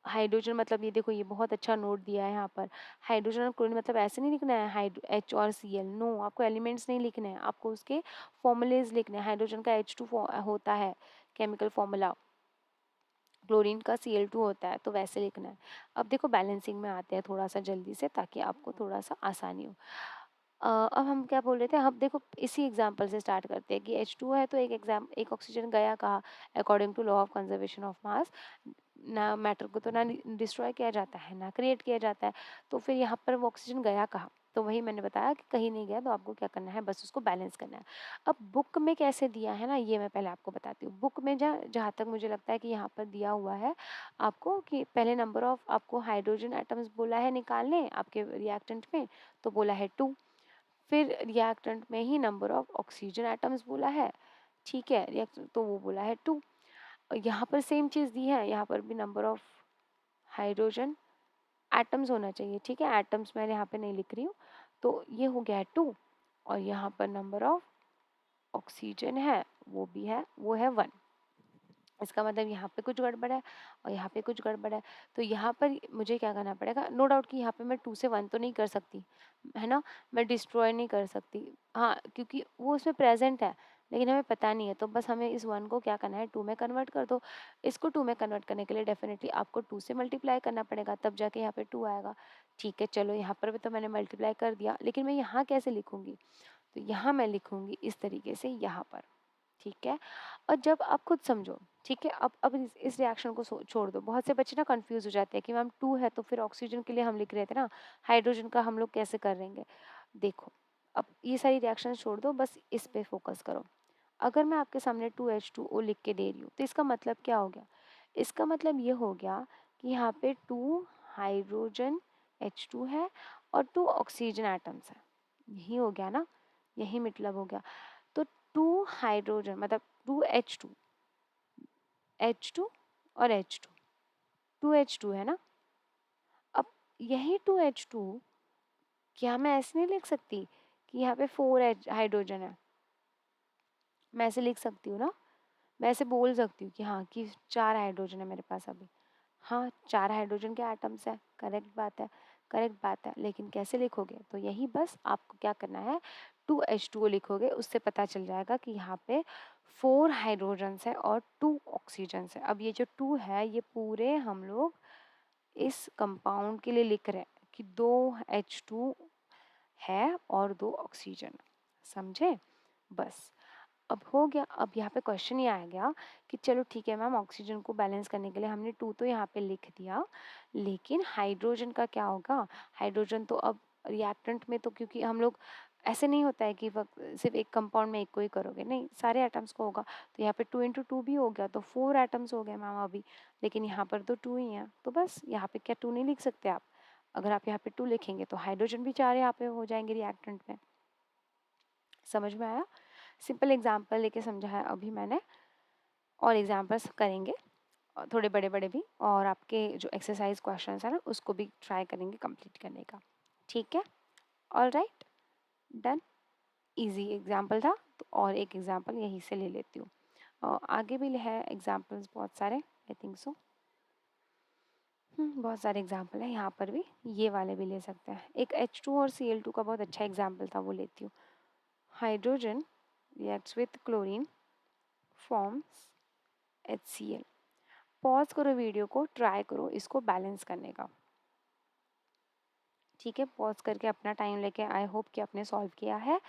हाइड्रोजन मतलब, ये देखो ये बहुत अच्छा नोट दिया है यहाँ पर। हाइड्रोजन और क्लोरीन मतलब ऐसे नहीं लिखना है हाइड्रो H और Cl, नो, आपको एलिमेंट्स नहीं लिखने हैं, आपको उसके फॉर्मूलेज लिखने हैं। हाइड्रोजन का H2 होता है केमिकल फॉर्मूला, क्लोरीन का Cl2 होता है, तो वैसे लिखना है। अब देखो बैलेंसिंग में आते हैं थोड़ा सा जल्दी से, ताकि आपको थोड़ा सा आसानी हो। अब हम क्या बोल रहे थे, अब देखो इसी एग्जाम्पल से स्टार्ट करते हैं कि H2 है तो एक ऑक्सीजन गया कहाँ? According to law of conservation of mass, ना मैटर को तो ना डिस्ट्रॉय किया जाता है ना क्रिएट किया जाता है, तो फिर यहाँ पर वो ऑक्सीजन गया कहाँ? तो वही मैंने बताया कि कहीं नहीं गया, तो आपको क्या करना है, बस उसको बैलेंस करना है। अब बुक में कैसे दिया है ना, ये मैं पहले आपको बताती हूँ। बुक में जहाँ जहाँ तक मुझे लगता है कि यहाँ पर दिया हुआ है आपको, कि पहले नंबर ऑफ आपको हाइड्रोजन एटम्स बोला है निकालने आपके रिएक्टेंट में, तो बोला है 2। फिर रिएक्टेंट में ही नंबर ऑफ ऑक्सीजन एटम्स बोला है, ठीक है, रिएक्टेंट तो वो बोला है 2। यहाँ पर सेम चीज़ दी है, यहाँ पर भी नंबर ऑफ हाइड्रोजन एटम्स होना चाहिए, ठीक है, एटम्स मैं यहाँ पे नहीं लिख रही हूँ, तो ये हो गया है 2। और यहाँ पर नंबर ऑफ ऑक्सीजन है, वो भी है, वो है 1। इसका मतलब यहाँ पे कुछ गड़बड़ है और यहाँ पे कुछ गड़बड़ है, तो यहाँ पर मुझे क्या करना पड़ेगा, नो डाउट कि यहाँ पे मैं 2 से 1 तो नहीं कर सकती, है ना? मैं डिस्ट्रॉय नहीं कर सकती, हाँ, क्योंकि वो उसमें प्रेजेंट है, लेकिन हमें पता नहीं है, तो बस हमें इस 1 को क्या करना है, 2 में कन्वर्ट कर दो। इसको 2 में कन्वर्ट करने के लिए डेफिनेटली आपको 2 से मल्टीप्लाई करना पड़ेगा, तब जाके यहाँ पे 2 आएगा। ठीक है, चलो यहाँ पर भी तो मैंने मल्टीप्लाई कर दिया, लेकिन मैं यहाँ कैसे लिखूंगी? तो यहाँ मैं लिखूंगी इस तरीके से यहाँ पर, ठीक है? और जब आप खुद समझो, ठीक है, अब इस रिएक्शन को छोड़ दो। बहुत से बच्चे ना कंफ्यूज हो जाते हैं कि मैम 2 है तो फिर ऑक्सीजन के लिए हम लिख रहे थे ना, हाइड्रोजन का हम लोग कैसे कर लेंगे? देखो, अब ये सारी रिएक्शन छोड़ दो, बस इस पे फोकस करो। अगर मैं आपके सामने 2H2O लिख के दे रही हूँ तो इसका मतलब क्या हो गया? इसका मतलब ये हो गया कि यहाँ पे 2 हाइड्रोजन H2 है और 2 ऑक्सीजन एटम्स है। यही हो गया ना, यही मतलब हो गया। तो टू हाइड्रोजन मतलब टू H2 और H2, 2H2 है ना। अब यही 2H2 क्या मैं ऐसे नहीं लिख सकती कि यहाँ पे 4 हाइड्रोजन है? मैं ऐसे लिख सकती हूँ ना, मैं ऐसे बोल सकती हूँ कि हाँ कि 4 हाइड्रोजन है मेरे पास अभी। हाँ, 4 हाइड्रोजन के एटम्स है, करेक्ट बात है, करेक्ट बात है। लेकिन कैसे लिखोगे? तो यही बस आपको क्या करना है, 2H2O लिखोगे, उससे पता चल जाएगा कि यहाँ पे 4 हाइड्रोजन्स है और 2 ऑक्सीजन्स है। अब ये जो 2 है ये पूरे हम लोग इस कंपाउंड के लिए लिख रहे हैं कि 2H2 है और 2 ऑक्सीजन, समझे? बस अब हो गया। अब यहाँ पे क्वेश्चन ये आ गया कि चलो ठीक है मैम, ऑक्सीजन को बैलेंस करने के लिए हमने 2 तो यहाँ पे लिख दिया, लेकिन हाइड्रोजन का क्या होगा? हाइड्रोजन तो अब रिएक्टेंट में तो, क्योंकि हम लोग ऐसे नहीं होता है कि सिर्फ एक कंपाउंड में एक को ही करोगे, नहीं सारे एटम्स को होगा। तो यहाँ पे 2 × 2 भी हो गया, तो 4 एटम्स हो गए मैम अभी, लेकिन यहाँ पर तो 2 ही हैं, तो बस यहाँ पे क्या 2 नहीं लिख सकते आप? अगर आप यहाँ पे 2 लिखेंगे तो हाइड्रोजन भी 4 यहाँ पे हो जाएंगे रिएक्टेंट में। समझ में आया? सिंपल एग्जाम्पल लेके समझा है अभी मैंने, और एग्जाम्पल्स करेंगे थोड़े बड़े बड़े भी, और आपके जो एक्सरसाइज क्वेश्चंस है ना उसको भी ट्राई करेंगे कंप्लीट करने का। ठीक है, all right, done. Easy example था तो और एक एग्जाम्पल यहीं से ले लेती हूँ। आगे भी है एग्जाम्पल्स बहुत सारे, आई थिंक सो। बहुत सारे एग्जाम्पल है यहाँ पर भी, ये वाले भी ले सकते हैं। एक H2 और Cl2 का बहुत अच्छा एग्जाम्पल था, वो लेती हूँ। Hydrogen reacts with chlorine forms HCl। Pause करो वीडियो को, ट्राई करो इसको बैलेंस करने का। ठीक है, पॉज करके अपना टाइम लेके, आई होप कि आपने सॉल्व किया है।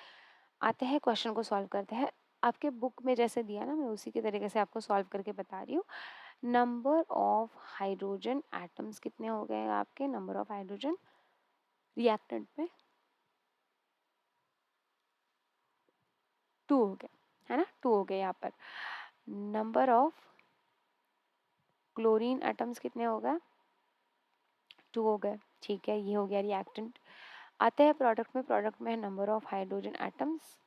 आते हैं क्वेश्चन को सॉल्व करते हैं। आपके बुक में जैसे दिया ना, मैं उसी के तरीके से आपको सॉल्व करके बता रही हूँ। नंबर ऑफ हाइड्रोजन एटम्स कितने हो गए आपके? नंबर ऑफ हाइड्रोजन रिएक्टेंट में 2 हो गए, है ना, 2 हो गए यहाँ पर। नंबर ऑफ क्लोरीन एटम्स कितने हो गए? 2 हो गए, ठीक है, ये हो गया रिएक्टेंट। आते हैं प्रोडक्ट में, प्रोडक्ट में है नंबर ऑफ हाइड्रोजन एटम्स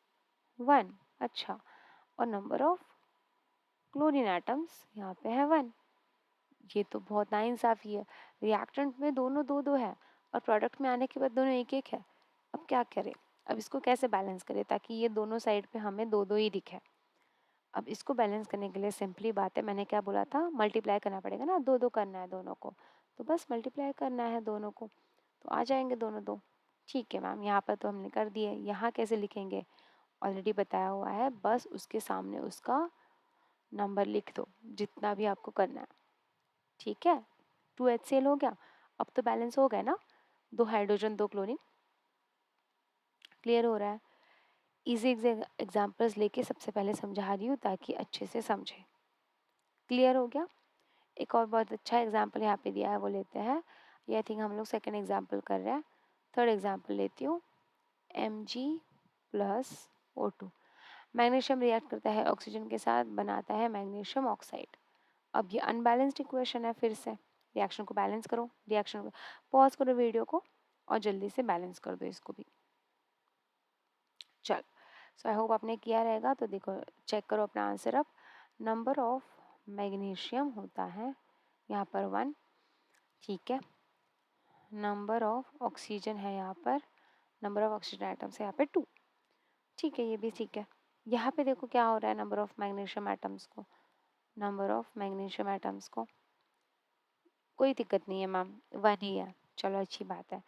1, अच्छा, और नंबर ऑफ क्लोरीन एटम्स यहाँ पे है 1। ये तो बहुत नाइंसाफी है, रिएक्टेंट में दोनों 2-2 है और प्रोडक्ट में आने के बाद दोनों 1-1 है। अब क्या करें? अब इसको कैसे बैलेंस करें ताकि ये दोनों साइड पे हमें 2-2 ही दिखे? अब इसको बैलेंस करने के लिए सिंपली बात है, मैंने क्या बोला था, मल्टीप्लाई करना पड़ेगा ना, 2-2 करना है दोनों को, तो बस मल्टीप्लाई करना है दोनों को, तो आ जाएंगे दोनों 2। ठीक है मैम, यहाँ पर तो हमने कर दिए, यहाँ कैसे लिखेंगे? ऑलरेडी बताया हुआ है, बस उसके सामने उसका नंबर लिख दो जितना भी आपको करना है। ठीक है, 2HCl हो गया। अब तो बैलेंस हो गया ना, 2 हाइड्रोजन 2 क्लोरीन। क्लियर हो रहा है? इजी एग्जाम्पल्स लेके सबसे पहले समझा रही हूँ ताकि अच्छे से समझे। क्लियर हो गया? एक और बहुत अच्छा एग्जाम्पल यहाँ पे दिया है, वो लेते हैं। ये आई थिंक हम लोग सेकेंड एग्जाम्पल कर रहे हैं। थर्ड एग्जाम्पल लेती हूँ, Mg+O2। मैग्नीशियम रिएक्ट करता है ऑक्सीजन के साथ, बनाता है मैग्नीशियम ऑक्साइड। अब ये अनबैलेंस्ड इक्वेशन है, फिर से रिएक्शन को बैलेंस करो, रिएक्शन को पॉज करो वीडियो को और जल्दी से बैलेंस कर दो इसको भी। चल, सो आई होप आपने किया रहेगा। तो देखो, चेक करो अपना आंसर। अब नंबर ऑफ मैग्नीशियम होता है यहाँ पर 1, ठीक है। नंबर ऑफ ऑक्सीजन है यहाँ पर, नंबर ऑफ ऑक्सीजन एटम्स है यहाँ पे 2, ठीक है, ये भी ठीक है। यहाँ पे देखो क्या हो रहा है, नंबर ऑफ मैग्नीशियम एटम्स को, नंबर ऑफ मैग्नीशियम एटम्स को कोई दिक्कत नहीं है मैम, 1 ही है, चलो अच्छी बात है।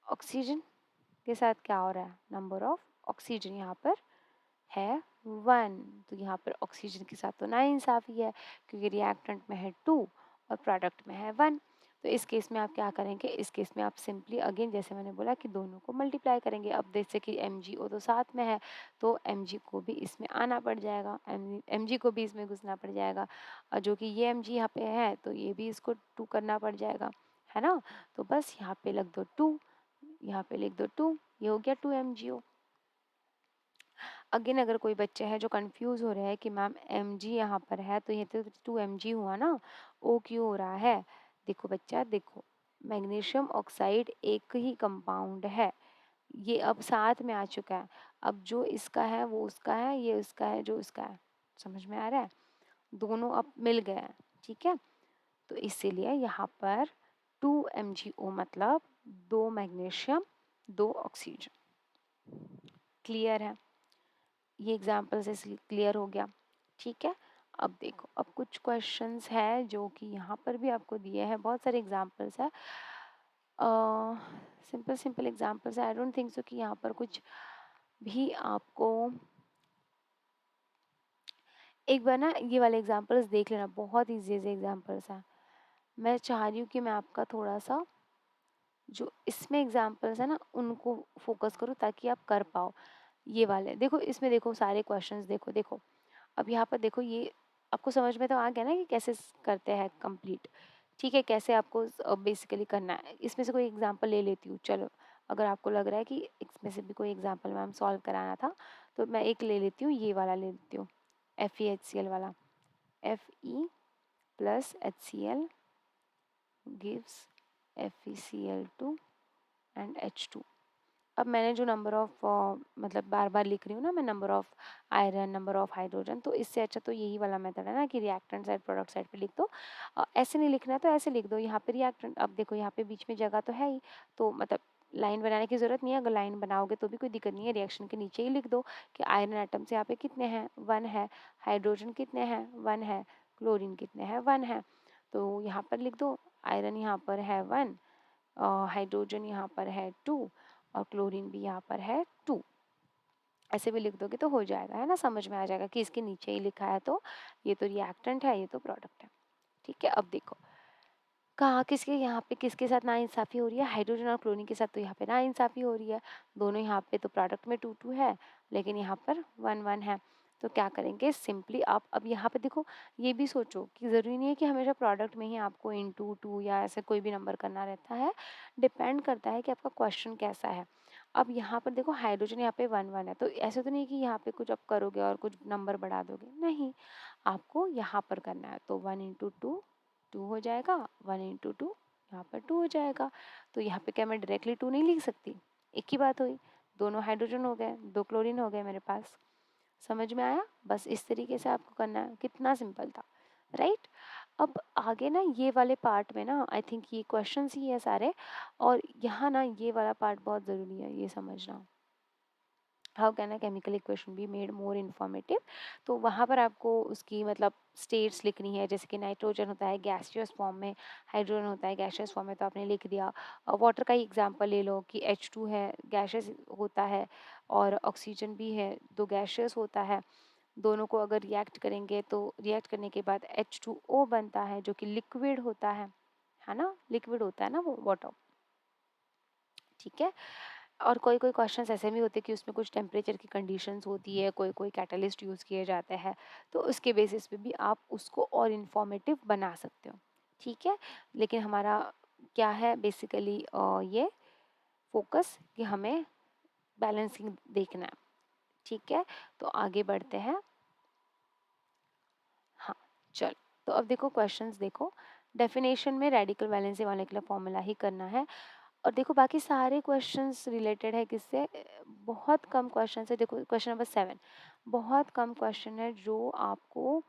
ऑक्सीजन के साथ क्या हो रहा है, नंबर ऑफ ऑक्सीजन यहाँ पर है 1, तो यहाँ पर ऑक्सीजन के साथ तो नाइंसाफी है क्योंकि रिएक्टेंट में है 2 और प्रोडक्ट में है 1। तो इस केस में आप क्या करेंगे, इस केस में आप सिंपली अगेन जैसे मैंने बोला कि दोनों को मल्टीप्लाई करेंगे। अब जैसे कि MgO तो साथ में है तो Mg को भी इसमें आना पड़ जाएगा, Mg को भी इसमें घुसना पड़ जाएगा, और जो कि ये Mg यहाँ पे है तो ये भी इसको 2 करना पड़ जाएगा, है ना। तो बस यहाँ पे लिख दो 2, यहाँ पे लिख दो 2, ये हो गया 2MgO। अगेन अगर कोई बच्चे हैं जो कंफ्यूज हो रहे हैं कि मैम Mg यहाँ पर है तो ये तो 2Mg हुआ ना, O क्यों हो रहा है? देखो बच्चा, देखो मैग्नीशियम ऑक्साइड एक ही कंपाउंड है, ये अब साथ में आ चुका है। अब जो इसका है वो उसका है, ये उसका है जो उसका है। समझ में आ रहा है? दोनों अब मिल गए हैं, ठीक है। तो इसीलिए यहाँ पर 2 MgO मतलब 2 मैग्नीशियम 2 ऑक्सीजन। क्लियर है? ये एग्जाम्पल से क्लियर हो गया, ठीक है। अब देखो, अब कुछ क्वेश्चंस है जो कि यहाँ पर भी आपको दिए हैं, बहुत सारे एग्जाम्पल्स है, सिंपल सिंपल एग्जाम्पल्स है। आई डोंट थिंक सो कि यहाँ पर कुछ भी आपको, एक बार ना ये वाले एग्जाम्पल्स देख लेना, बहुत ईजी ईजी एग्जाम्पल्स हैं। मैं चाह रही हूँ कि मैं आपका थोड़ा सा जो इसमें एग्जाम्पल्स है ना उनको फोकस करो ताकि आप कर पाओ। ये वाले देखो, इसमें देखो सारे क्वेश्चंस देखो देखो। अब यहाँ पर देखो, ये आपको समझ में तो आ गया ना कि कैसे करते हैं कंप्लीट, ठीक है, कैसे आपको बेसिकली करना है। इसमें से कोई एग्जांपल ले लेती हूँ, चलो। अगर आपको लग रहा है कि इसमें से भी कोई एग्जांपल मैम सॉल्व कराना था तो मैं एक ले लेती हूँ, ये वाला ले लेती हूँ, FeHCl वाला। Fe+HCl gives FeCl2 and H2। अब मैंने जो नंबर ऑफ मतलब बार बार लिख रही हूँ ना मैं, number of iron, number of hydrogen, तो इससे अच्छा तो यही वाला मेथड है ना कि रिएक्टेंट साइड प्रोडक्ट साइड पे लिख दो। ऐसे नहीं लिखना है तो ऐसे लिख दो, यहाँ पे रिएक्टेंट, अब देखो यहाँ पे बीच में जगह तो है ही, तो मतलब लाइन बनाने की ज़रूरत नहीं है। अगर लाइन बनाओगे तो भी कोई दिक्कत नहीं है, रिएक्शन के नीचे ही लिख दो कि आयरन एटम्स यहाँ पे कितने हैं, 1 है, हाइड्रोजन कितने हैं, 1 है, क्लोरीन कितने हैं, 1 है। तो यहाँ पर लिख दो आयरन यहाँ पर है 1, हाइड्रोजन यहाँ पर है 2 और क्लोरीन भी यहाँ पर है 2। ऐसे भी लिख दोगे तो हो जाएगा, है ना, समझ में आ जाएगा कि इसके नीचे ही लिखा है तो ये तो रिएक्टेंट है, ये तो प्रोडक्ट है, ठीक है। अब देखो कहाँ किसके यहाँ पे किसके साथ नाइंसाफ़ी हो रही है, हाइड्रोजन और क्लोरीन के साथ तो यहाँ पे नाइंसाफ़ी हो रही है। दोनों यहाँ पे तो प्रोडक्ट में 2 2 है लेकिन यहाँ पर 1 1 है। तो क्या करेंगे, सिंपली आप अब यहाँ पे देखो, ये भी सोचो कि ज़रूरी नहीं है कि हमेशा प्रोडक्ट में ही आपको इनटू 2 या ऐसे कोई भी नंबर करना रहता है, डिपेंड करता है कि आपका क्वेश्चन कैसा है। अब यहाँ पर देखो हाइड्रोजन यहाँ पे 1 1 है, तो ऐसा तो नहीं कि यहाँ पे कुछ आप करोगे और कुछ नंबर बढ़ा दोगे, नहीं, आपको यहाँ पर करना है। तो 1 × 2 2 हो जाएगा, 1 × 2 यहाँ पर 2 हो जाएगा। तो यहाँ पे क्या मैं डायरेक्टली 2 नहीं लिख सकती, एक ही बात हुई, दोनों हाइड्रोजन हो गए, 2 क्लोरीन हो गए मेरे पास। समझ में आया? बस इस तरीके से आपको करना है, कितना सिंपल था, राइट। अब आगे ना ये वाले पार्ट में ना आई थिंक ये क्वेश्चंस ही है सारे, और यहाँ ना ये वाला पार्ट बहुत ज़रूरी है ये समझना। How can a chemical equation be made more informative. तो वहाँ पर आपको उसकी मतलब स्टेट्स लिखनी है, जैसे कि नाइट्रोजन होता है गैसियस फॉर्म में, हाइड्रोजन होता है गैसियस फॉर्म में, तो आपने लिख दिया। वाटर का ही एग्जांपल ले लो कि H2 है, गैसियस होता है, और ऑक्सीजन भी है, तो गैसियस होता है। दोनों को अगर रिएक्ट करेंगे तो रिएक्ट करने के बाद H2O बनता है जो कि लिक्विड होता है ना, लिक्विड होता है ना वो वाटर, ठीक है। और कोई कोई क्वेश्चंस ऐसे भी होते हैं कि उसमें कुछ टेम्परेचर की कंडीशंस होती है, कोई कोई कैटलिस्ट यूज़ किए जाते हैं, तो उसके बेसिस पे भी आप उसको और इन्फॉर्मेटिव बना सकते हो, ठीक है। लेकिन हमारा क्या है बेसिकली ये फोकस कि हमें बैलेंसिंग देखना है, ठीक है। तो आगे बढ़ते हैं। हाँ, चलो, तो अब देखो क्वेश्चंस देखो, डेफिनेशन में रेडिकल वैलेंसी मॉलिक्यूलर फॉर्मूला ही करना है। और देखो बाकी सारे क्वेश्चंस रिलेटेड है किससे, बहुत कम क्वेश्चन है। देखो क्वेश्चन नंबर 7, बहुत कम क्वेश्चन है जो आपको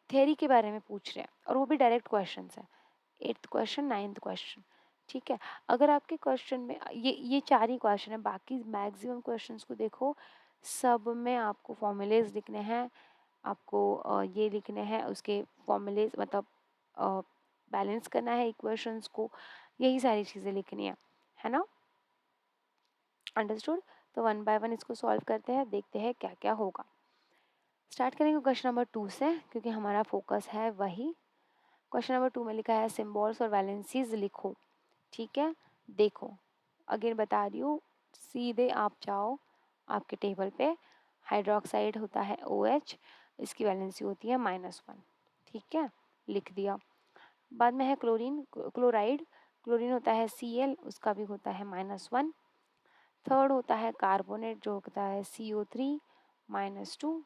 थ्योरी के बारे में पूछ रहे हैं, और वो भी डायरेक्ट क्वेश्चन है। 8th क्वेश्चन, 9th क्वेश्चन, ठीक है। अगर आपके क्वेश्चन में ये 4 ही क्वेश्चन है, बाकी मैक्सिमम क्वेश्चंस को देखो, सब में आपको फॉर्मूलेज लिखने हैं, आपको ये लिखने हैं उसके फॉर्मूलेज, मतलब बैलेंस करना है इक्वेशंस को, यही सारी चीज़ें लिखनी है ना, अंडरस्टूड। तो 1 बाय 1 इसको सॉल्व करते हैं, देखते हैं क्या क्या होगा। स्टार्ट करेंगे क्वेश्चन नंबर 2 से क्योंकि हमारा फोकस है वही। क्वेश्चन नंबर 2 में लिखा है सिम्बॉल्स और वैलेंसीज लिखो, ठीक है। देखो अगेन बता रही हूँ, सीधे आप जाओ आपके टेबल पे, हाइड्रोक्साइड होता है OH, इसकी वैलेंसी होती है -1, ठीक है, लिख दिया। बाद में है क्लोरीन, क्लोराइड, क्लोरीन होता है Cl, उसका भी होता है -1। थर्ड होता है कार्बोनेट जो होता है CO3 -2।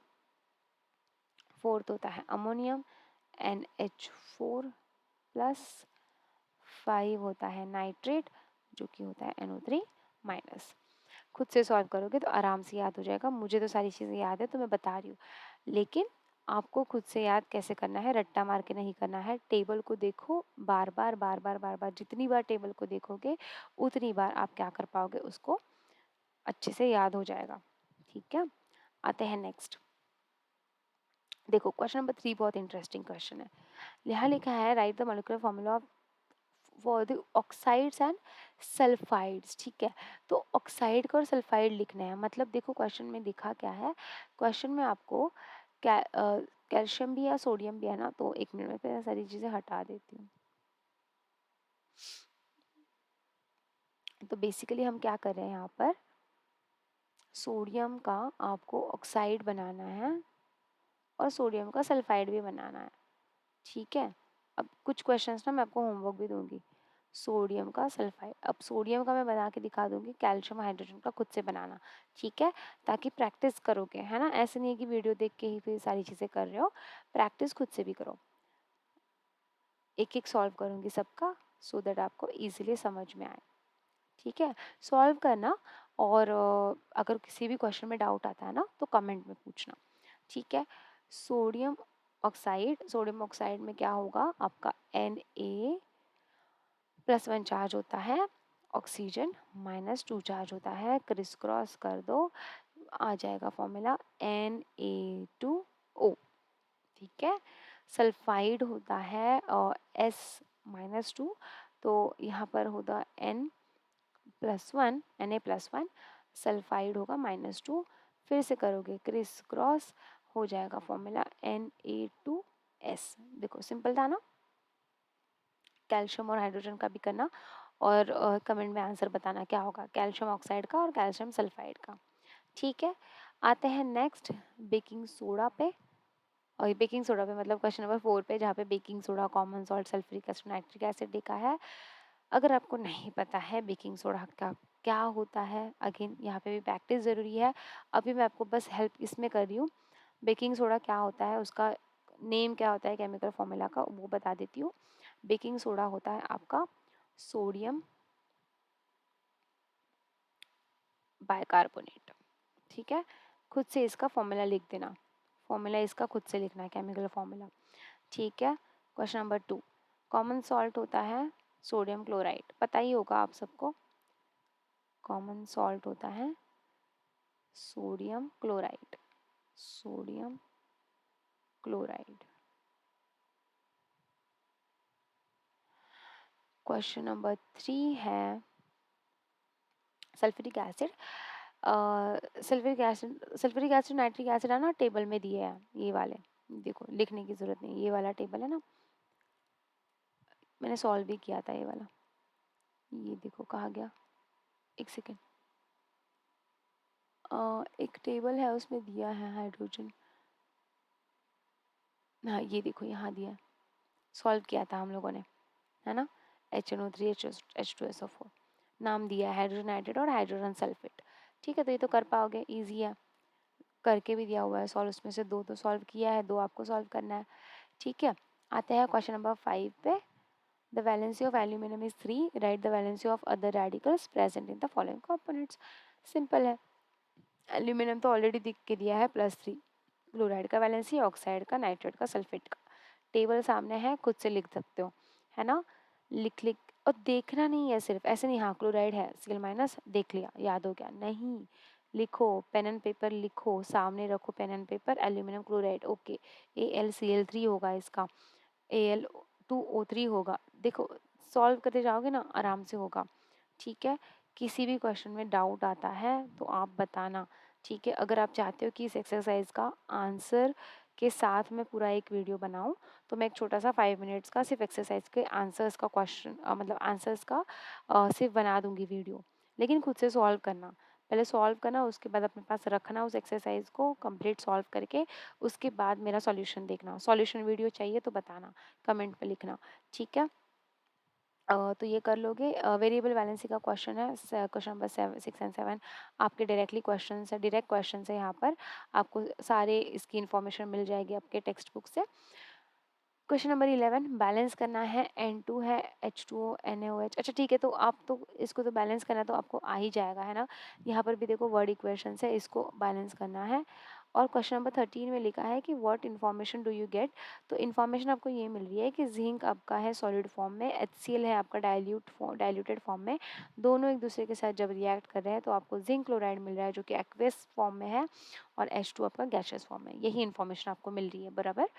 फोर्थ होता है अमोनियम NH4+। 5 होता है नाइट्रेट जो कि होता है NO3 माइनस। खुद से सॉल्व करोगे तो आराम से याद हो जाएगा। मुझे तो सारी चीज़ें याद है तो मैं बता रही हूँ, लेकिन आपको खुद से याद कैसे करना है, रट्टा मार के नहीं करना है। टेबल को देखो बार बार बार बार बार बार, जितनी बार टेबल को देखोगे उतनी बार आप क्या कर पाओगे, उसको अच्छे से याद हो जाएगा। ठीक है, आते हैं नेक्स्ट। देखो क्वेश्चन नंबर 3 बहुत इंटरेस्टिंग क्वेश्चन है। यहाँ लिखा है right the molecular formula for the oxides and sulphides. ठीक है, तो ऑक्साइड का और सल्फाइड लिखना है। मतलब देखो क्वेश्चन में दिखा क्या है, क्वेश्चन में आपको कैल्शियम भी या सोडियम भी है ना, तो एक मिनट में पहले सारी चीज़ें हटा देती हूँ। तो बेसिकली हम क्या कर रहे हैं यहाँ पर, सोडियम का आपको ऑक्साइड बनाना है और सोडियम का सल्फाइड भी बनाना है। ठीक है, अब कुछ क्वेश्चंस ना मैं आपको होमवर्क भी दूंगी। सोडियम का सल्फाइड, अब सोडियम का मैं बना के दिखा दूंगी, कैल्शियम हाइड्रोजन का खुद से बनाना। ठीक है, ताकि प्रैक्टिस करोगे, है ना, ऐसे नहीं है कि वीडियो देख के ही फिर सारी चीज़ें कर रहे हो, प्रैक्टिस खुद से भी करो। एक एक सॉल्व करूंगी सबका, सो दैट आपको इजीली समझ में आए। ठीक है, सॉल्व करना, और अगर किसी भी क्वेश्चन में डाउट आता है ना तो कमेंट में पूछना। ठीक है, सोडियम ऑक्साइड, सोडियम ऑक्साइड में क्या होगा आपका, Na+1 चार्ज होता है, ऑक्सीजन -2 चार्ज होता है, क्रिस क्रॉस कर दो, आ जाएगा फॉर्मूला Na2O। ठीक है, सल्फाइड होता है S-2, तो यहाँ पर होगा Na+1, सल्फाइड होगा -2, फिर से करोगे क्रिस क्रॉस, हो जाएगा फॉर्मूला Na2S। देखो सिंपल था ना। कैल्शियम और हाइड्रोजन का भी करना, और कमेंट में आंसर बताना क्या होगा, कैल्शियम ऑक्साइड का और कैल्शियम सल्फाइड का। ठीक है, आते हैं नेक्स्ट बेकिंग सोडा पे। और बेकिंग सोडा पे मतलब क्वेश्चन नंबर 4 पे, जहाँ पे baking soda, common salt, sulphuric acid, nitric acid लिखा है। अगर आपको नहीं पता है बेकिंग सोडा का क्या होता है, अगेन यहाँ पे भी प्रैक्टिस ज़रूरी है। अभी मैं आपको बस हेल्प इसमें कर रही हूँ, बेकिंग सोडा क्या होता है, उसका नेम क्या होता है केमिकल फॉर्मूला का, वो बता देती हूँ। बेकिंग सोडा होता है आपका सोडियम बाइकार्बोनेट। ठीक है, खुद से इसका फॉर्मूला लिख देना, फॉर्मूला इसका खुद से लिखना है, केमिकल फॉर्मूला। ठीक है, क्वेश्चन नंबर 2, कॉमन सॉल्ट होता है सोडियम क्लोराइड, पता ही होगा आप सबको, कॉमन सॉल्ट होता है sodium chloride, sodium chloride. Question number 3 है sulphuric acid. Sulphuric acid nitric acid है ना, टेबल में दिए हैं ये वाले, देखो लिखने की जरूरत नहीं, ये वाला टेबल है ना, मैंने सॉल्व भी किया था ये वाला, ये देखो कहाँ गया, एक सेकेंड। एक टेबल है उसमें दिया है हाइड्रोजन, हाँ ये देखो यहाँ दिया है, सॉल्व किया था हम लोगों ने, है ना, HNO3 H2SO4 नाम दिया है, हाइड्रोजन नाइट्रेट और हाइड्रोजन सल्फेट। ठीक है, तो ये तो कर पाओगे, इजी है, करके भी दिया हुआ है सॉल्व, उसमें से 2 तो सॉल्व किया है, 2 आपको सॉल्व करना है। ठीक है, आते हैं क्वेश्चन नंबर 5 पे। The valency of aluminium is 3, right the valency of other radicals present in the following components. Simple है, एल्यूमिनियम तो ऑलरेडी दिख के दिया है +3, क्लोराइड का वैलेंसी, ऑक्साइड का, नाइट्रेट का, सल्फेट का, टेबल सामने है, खुद से लिख सकते हो, है ना, लिख लिख, और देखना नहीं है सिर्फ ऐसे नहीं, हाँ क्लोराइड है Cl- देख लिया याद हो गया, नहीं, लिखो, पेन एंड पेपर लिखो, सामने रखो pen and paper, aluminium chloride, okay, AlCl3 होगा इसका, Al2O3 होगा, देखो सॉल्व करते जाओगे ना आराम से होगा। ठीक है, किसी भी क्वेश्चन में डाउट आता है तो आप बताना। ठीक है, अगर आप चाहते हो कि इस एक्सरसाइज का आंसर के साथ मैं पूरा एक वीडियो बनाऊं, तो मैं एक छोटा सा 5 मिनट्स का सिर्फ एक्सरसाइज के आंसर्स का क्वेश्चन मतलब आंसर्स का सिर्फ बना दूंगी वीडियो, लेकिन खुद से सॉल्व करना, पहले सॉल्व करना, उसके बाद अपने पास रखना उस एक्सरसाइज को कंप्लीट सॉल्व करके, उसके बाद मेरा सॉल्यूशन देखना। सॉल्यूशन वीडियो चाहिए तो बताना, कमेंट पे लिखना। ठीक है, तो ये कर लोगे। वेरिएबल वैलेंसी का क्वेश्चन है, क्वेश्चन नंबर 6 एंड 7 आपके डायरेक्टली क्वेश्चन है, डायरेक्ट क्वेश्चन है, यहाँ पर आपको सारे इसकी इन्फॉर्मेशन मिल जाएगी आपके टेक्स्ट बुक से। क्वेश्चन नंबर 11 बैलेंस करना है, N2 है, H2O, NaOH। अच्छा ठीक है, तो आप तो इसको तो बैलेंस करना तो आपको आ ही जाएगा, है ना। यहाँ पर भी देखो वर्ड इक्वेशंस है, इसको बैलेंस करना है। और क्वेश्चन नंबर 13 में लिखा है कि what information do you get. तो इन्फॉर्मेशन आपको ये मिल रही है कि जिंक आपका है सॉलिड फॉर्म में, HCl है आपका डाइल्यूटेड फॉर्म में। दोनों एक दूसरे के साथ जब रिएक्ट कर रहे हैं तो आपको जिंक क्लोराइड मिल रहा है जो कि एक्वस फॉर्म में है, और H2 आपका गैसियस फॉर्म में। यही इन्फॉर्मेशन आपको मिल रही है, बराबर।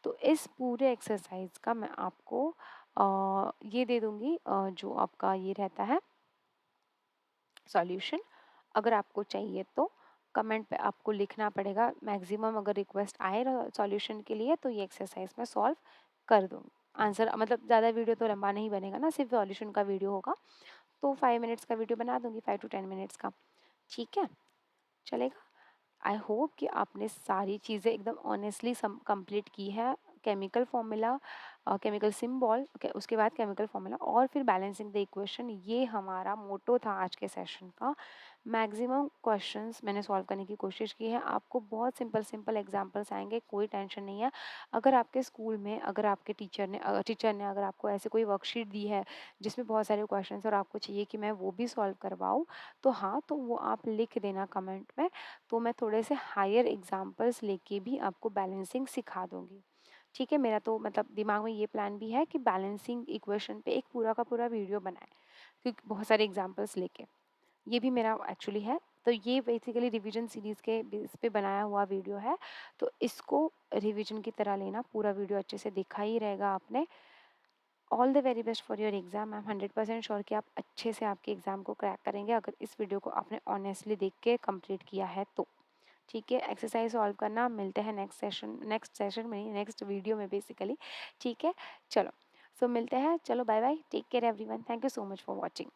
तो इस पूरे एक्सरसाइज का मैं आपको ये दे दूंगी, जो आपका ये रहता है सॉल्यूशन। अगर आपको चाहिए तो कमेंट पे आपको लिखना पड़ेगा। मैक्सिमम अगर रिक्वेस्ट आए सॉल्यूशन के लिए तो ये एक्सरसाइज मैं सॉल्व कर दूंगी। आंसर मतलब ज़्यादा वीडियो तो लंबा नहीं बनेगा ना, सिर्फ सॉल्यूशन का वीडियो होगा, तो 5 मिनट्स का वीडियो बना दूंगी, 5 to 10 मिनट्स का। ठीक है, चलेगा। आई होप कि आपने सारी चीज़ें एकदम ऑनेस्टली कंप्लीट की है। केमिकल फॉर्मूला, केमिकल सिंबल, उसके बाद केमिकल फॉर्मूला, और फिर बैलेंसिंग द इक्वेशन, ये हमारा मोटो था आज के सेशन का। मैक्सिमम क्वेश्चंस मैंने सॉल्व करने की कोशिश की है। आपको बहुत सिंपल सिंपल एग्जांपल्स आएंगे, कोई टेंशन नहीं है। अगर आपके स्कूल में, अगर आपके टीचर ने अगर आपको ऐसे कोई वर्कशीट दी है जिसमें बहुत सारे क्वेश्चंस और आपको चाहिए कि मैं वो भी सॉल्व करवाऊँ, तो हाँ, तो वो आप लिख देना कमेंट में। तो मैं थोड़े से हायर एग्जाम्पल्स लेके भी आपको बैलेंसिंग सिखा दूंगी। ठीक है, मेरा तो मतलब दिमाग में ये प्लान भी है कि बैलेंसिंग इक्वेशन पे एक पूरा का पूरा वीडियो बनाए, क्योंकि बहुत सारे एग्जाम्पल्स लेके, ये भी मेरा एक्चुअली है। तो ये बेसिकली रिवीजन सीरीज के बेस पे बनाया हुआ वीडियो है, तो इसको रिवीजन की तरह लेना। पूरा वीडियो अच्छे से देखा ही रहेगा आपने। All the very best for your exam. I am 100% sure कि आप अच्छे से आपके एग्जाम को क्रैक करेंगे, अगर इस वीडियो को आपने ऑनेस्टली देख के कंप्लीट किया है तो। ठीक है, एक्सरसाइज सॉल्व करना। मिलते हैं नेक्स्ट सेशन में, नेक्स्ट वीडियो में बेसिकली। ठीक है, चलो। सो मिलते हैं, चलो bye bye, take care everyone, thank you so much for watching.